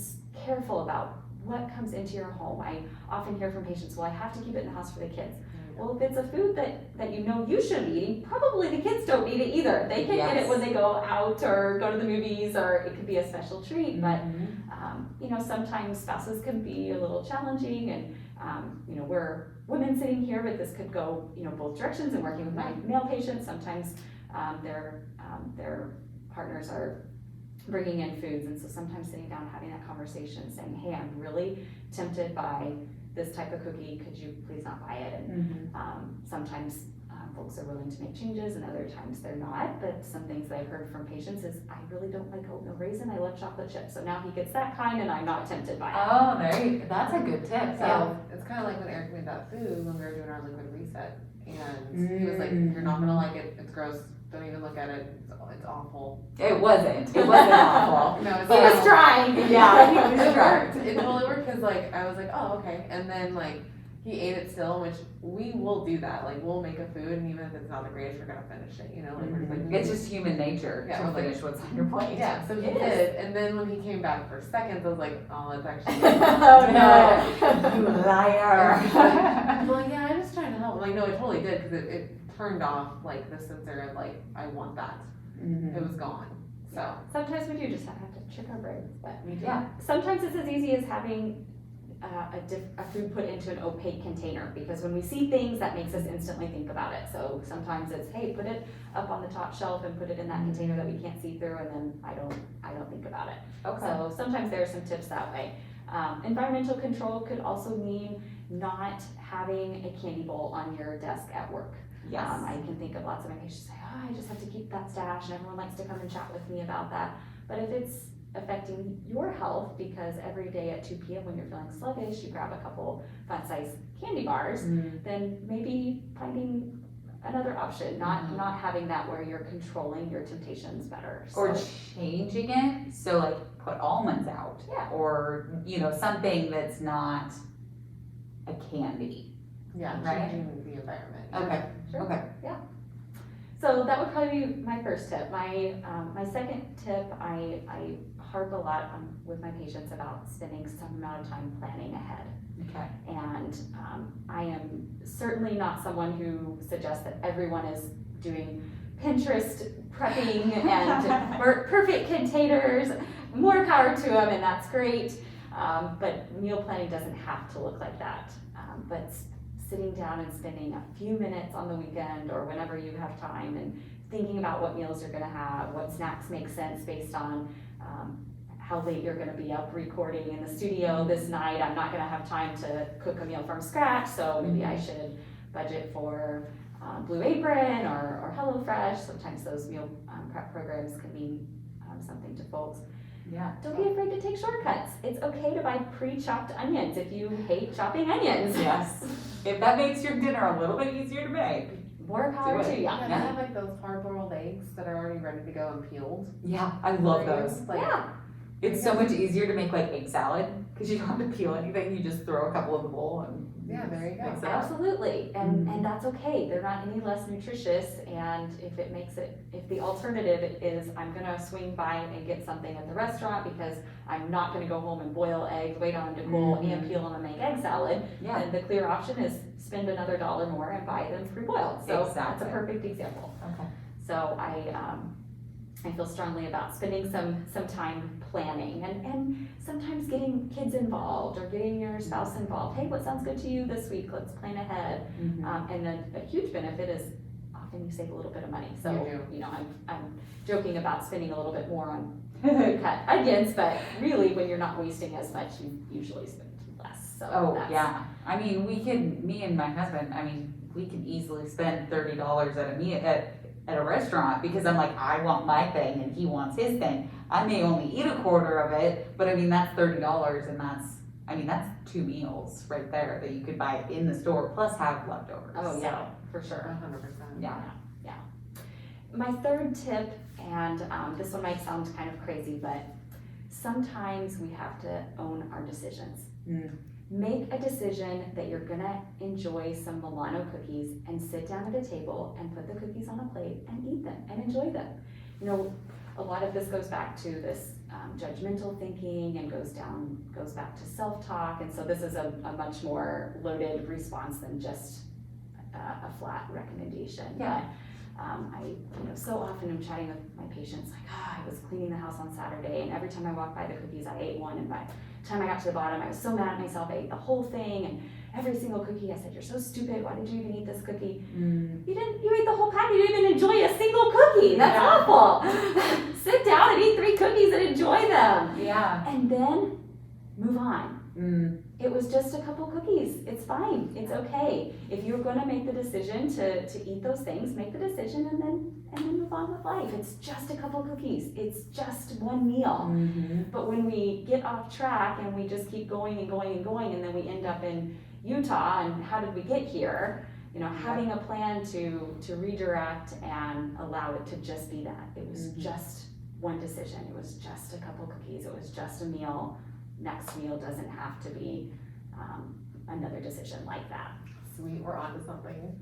careful about what comes into your home. I often hear from patients, well, I have to keep it in the house for the kids. Well, if it's a food that you know you shouldn't be eating, probably the kids don't need it either. They can get it Yes. when they go out or go to the movies, or it could be a special treat, but sometimes spouses can be a little challenging, and we're women sitting here, but this could go both directions. And working with my male patients, sometimes their partners are bringing in foods, and so sometimes sitting down, having that conversation, saying, hey, I'm really tempted by this type of cookie, could you please not buy it? And sometimes folks are willing to make changes, and other times they're not. But some things that I've heard from patients is, I really don't like oatmeal raisin, I love chocolate chips, so now he gets that kind and I'm not tempted by it. Oh, that's a good tip. So it's kind of like when Eric made that food when we were doing our liquid reset, and he was like, "You're not gonna like it. It's gross. Don't even look at it. It's awful." It wasn't awful. No, it's He was trying. Yeah, he was It trying. worked. It totally worked because I was like, "Oh, okay," and then he ate it still, which we will do that. We'll make a food, and even if it's not the greatest, we're gonna finish it. We're just like, It's just human nature Yeah, to I was like- finish what's on your plate. yeah. So he It is. did, and then when he came back for seconds, I was like, "Oh, it's actually." Oh, no. You liar. I'm like, yeah, I'm just trying to help. No, it totally did, because it turned off the sensor of I want that. It was gone. So Sometimes we do just have to trick our brains, but me too. Yeah. sometimes it's as easy as having a food put into an opaque container, because when we see things, that makes us instantly think about it. So sometimes it's, hey, put it up on the top shelf and put it in that container that we can't see through, and then I don't think about it. Okay. So sometimes there are some tips that way. Environmental control could also mean not having a candy bowl on your desk at work. Yes. I can think of lots of my patients say, oh, I just have to keep that stash, and everyone likes to come and chat with me about that. But if it's affecting your health, because every day at 2 p.m. when you're feeling sluggish, you grab a couple fun-sized candy bars, then maybe finding another option, not having that where you're controlling your temptations better. Or changing it, so put almonds out. Yeah. Or, something that's not a candy. Yeah, Right. changing the environment. Okay. Sure. Okay. Yeah. So that would probably be my first tip. My second tip, I harp a lot with my patients about spending some amount of time planning ahead. Okay. And I am certainly not someone who suggests that everyone is doing Pinterest prepping and perfect containers. More power to them, and that's great. But meal planning doesn't have to look like that. But sitting down and spending a few minutes on the weekend or whenever you have time and thinking about what meals you're gonna have, what snacks make sense based on how late you're gonna be up recording in the studio this night. I'm not gonna have time to cook a meal from scratch, so maybe I should budget for Blue Apron or HelloFresh. Sometimes those meal prep programs can mean something to folks. Yeah. Don't be afraid to take shortcuts. It's okay to buy pre-chopped onions if you hate chopping onions. Yes. If that makes your dinner a little bit easier to make. More power Do it. to you. Yeah, they have those hard-boiled eggs that are already ready to go and peeled. Yeah, I love those. Yeah. It's so much easier to make egg salad because you don't have to peel anything. You just throw a couple in the bowl and Yeah, there you go. mix it up. Absolutely, and that's okay. They're not any less nutritious, and if the alternative is I'm gonna swing by and get something at the restaurant because I'm not gonna go home and boil eggs, wait on them to cool, and peel them and make egg salad, Yeah. then the clear option is spend another $1 more and buy them pre-boiled. So that's Exactly. a perfect example. Okay. So I feel strongly about spending some time planning and sometimes getting kids involved or getting your spouse involved. Hey, what sounds good to you this week? Let's plan ahead. And then a huge benefit is often you save a little bit of money. So, You do. I'm joking about spending a little bit more on cut onions, but really when you're not wasting as much, you usually spend less. So Oh, that's, yeah. I mean, me and my husband, we can easily spend $30 at a restaurant because I'm like, I want my thing and he wants his thing. I may only eat a quarter of it, but that's $30 and that's 2 meals right there that you could buy in the store plus have leftovers. Oh, yeah, for sure. 100%. Yeah. My third tip, and this one might sound kind of crazy, but sometimes we have to own our decisions. Make a decision that you're gonna enjoy some Milano cookies and sit down at a table and put the cookies on a plate and eat them and enjoy them. A lot of this goes back to this judgmental thinking and goes back to self-talk, and so this is a much more loaded response than just a flat recommendation. Yeah. But so often I'm chatting with my patients like, I was cleaning the house on Saturday, and every time I walked by the cookies, I ate one, and by the time I got to the bottom, I was so mad at myself, I ate the whole thing, and every single cookie, I said, you're so stupid, why did you even eat this cookie? You ate the whole pack, you didn't even enjoy a single cookie, that's awful. Sit down and eat 3 cookies and enjoy them. Yeah. And then move on. It was just a couple cookies, it's fine, it's okay. If you're gonna make the decision to eat those things, make the decision and then move on with life. It's just a couple cookies, it's just one meal. But when we get off track and we just keep going and going and going, and then we end up in Utah, and how did we get here? Having a plan to redirect and allow it to just be that. It was just one decision, it was just a couple cookies, it was just a meal. Next meal doesn't have to be another decision like that. Sweet, we're on to something.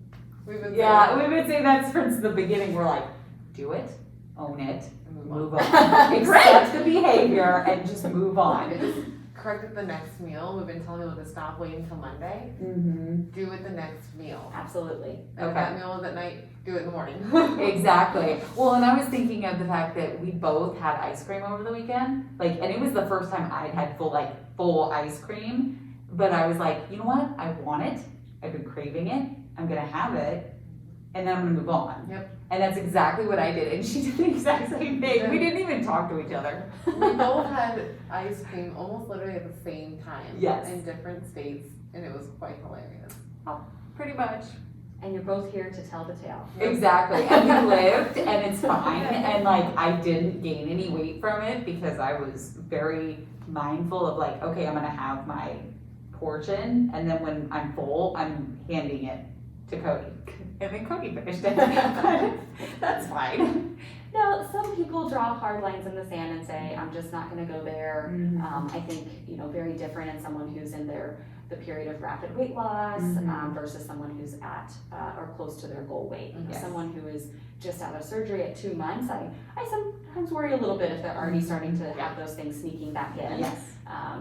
We've been saying that since the beginning. We're like, do it, own it, move on. Great. Accept the behavior and just move on. Just correct the next meal. We've been telling people to stop waiting until Monday. Do it the next meal. Absolutely. And if that meal is at night, do it in the morning. Exactly. Well, and I was thinking of the fact that we both had ice cream over the weekend. And it was the first time I'd had full ice cream. But I was like, you know what? I want it. I've been craving it. I'm gonna have it. And then I'm gonna move on. Yep. And that's exactly what I did. And she did the exact same thing. We didn't even talk to each other. We both had ice cream almost literally at the same time. Yes. In different states, and it was quite hilarious. Pretty much. And you're both here to tell the tale. Exactly. And we lived, and it's fine. And I didn't gain any weight from it because I was very mindful of okay, I'm gonna have my portion, and then when I'm full, I'm handing it to Cody. And then Cody finished it. But that's fine. Now, some people draw hard lines in the sand and say, I'm just not gonna go there. I think, very different in someone who's in the period of rapid weight loss versus someone who's at or close to their goal weight. Someone who is just out of surgery at 2 months, I sometimes worry a little bit if they're already starting to have those things sneaking back in. Yes.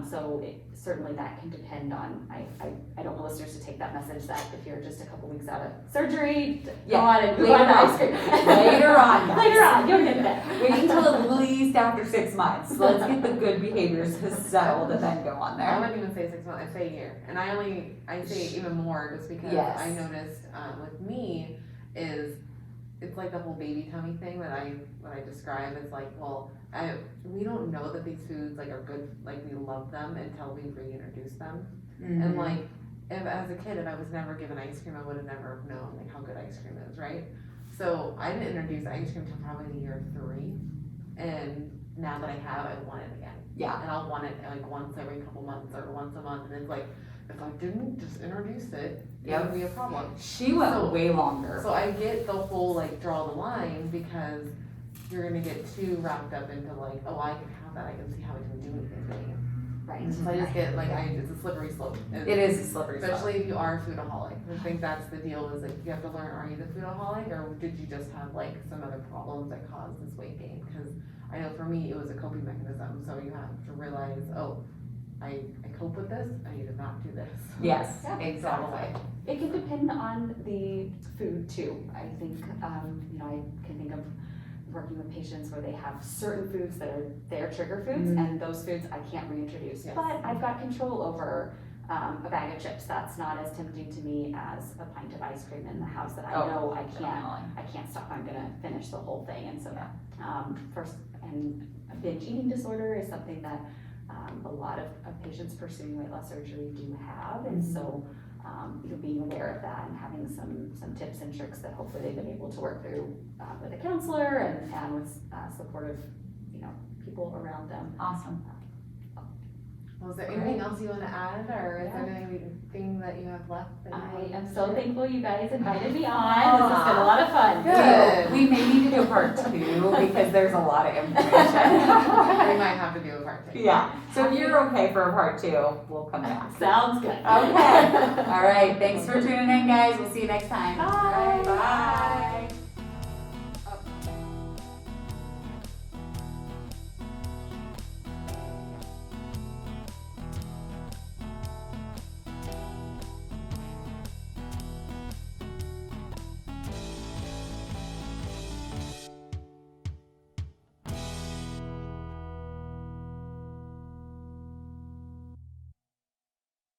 So certainly that can depend on, I don't want listeners to take that message that if you're just a couple weeks out of surgery, go on and move on to ice cream. Later on, guys. Later on, you'll get there. Wait until at least after 6 months. Let's get the good behaviors settled and then go on I there. wouldn't even say 6 months, I say a year. And I say even more just because Yes. I noticed with me is it's like the whole baby tummy thing that I describe. It's we don't know that these foods are good, we love them until we reintroduce them. And if as a kid, if I was never given ice cream, I would have never known how good ice cream is, right? So I didn't introduce ice cream until probably year 3, and now that I have, I want it again. Yeah. And I'll want it once every couple months or once a month, and it's if I didn't just introduce it, it would be a problem. She went way longer. So I get the whole draw the line, because you're gonna get too wrapped up into oh, I can have that, I can see how it can do anything. Right. So I just get it's a slippery slope. It is a slippery slope. Especially if you are a foodaholic. I think that's the deal, is you have to learn, are you the foodaholic, or did you just have some other problems that caused this weight gain? Because I know for me, it was a coping mechanism, so you have to realize, oh, I cope with this, I need to not do this. Yes, Yeah, exactly. It can depend on the food too. I think, I can think of working with patients where they have certain foods that are their trigger foods, and those foods I can't reintroduce. Yes. But I've got control over a bag of chips. That's not as tempting to me as a pint of ice cream in the house that I know I can't stop. I'm gonna finish the whole thing. And so and a binge eating disorder is something that a lot of patients pursuing weight loss surgery do have. And so being aware of that and having some tips and tricks that hopefully they've been able to work through with a counselor and with supportive people around them. Awesome. Well, is there anything else you want to add, or is there anything that you have left? I am so thankful you guys invited me on. This has been a lot of fun. Good. We may need to do a part 2 because there's a lot of information. We might have to do a part 2. Yeah. So if you're okay for a part 2, we'll come back. Sounds good. Okay. All right. Thanks for tuning in, guys. We'll see you next time. Bye. Bye.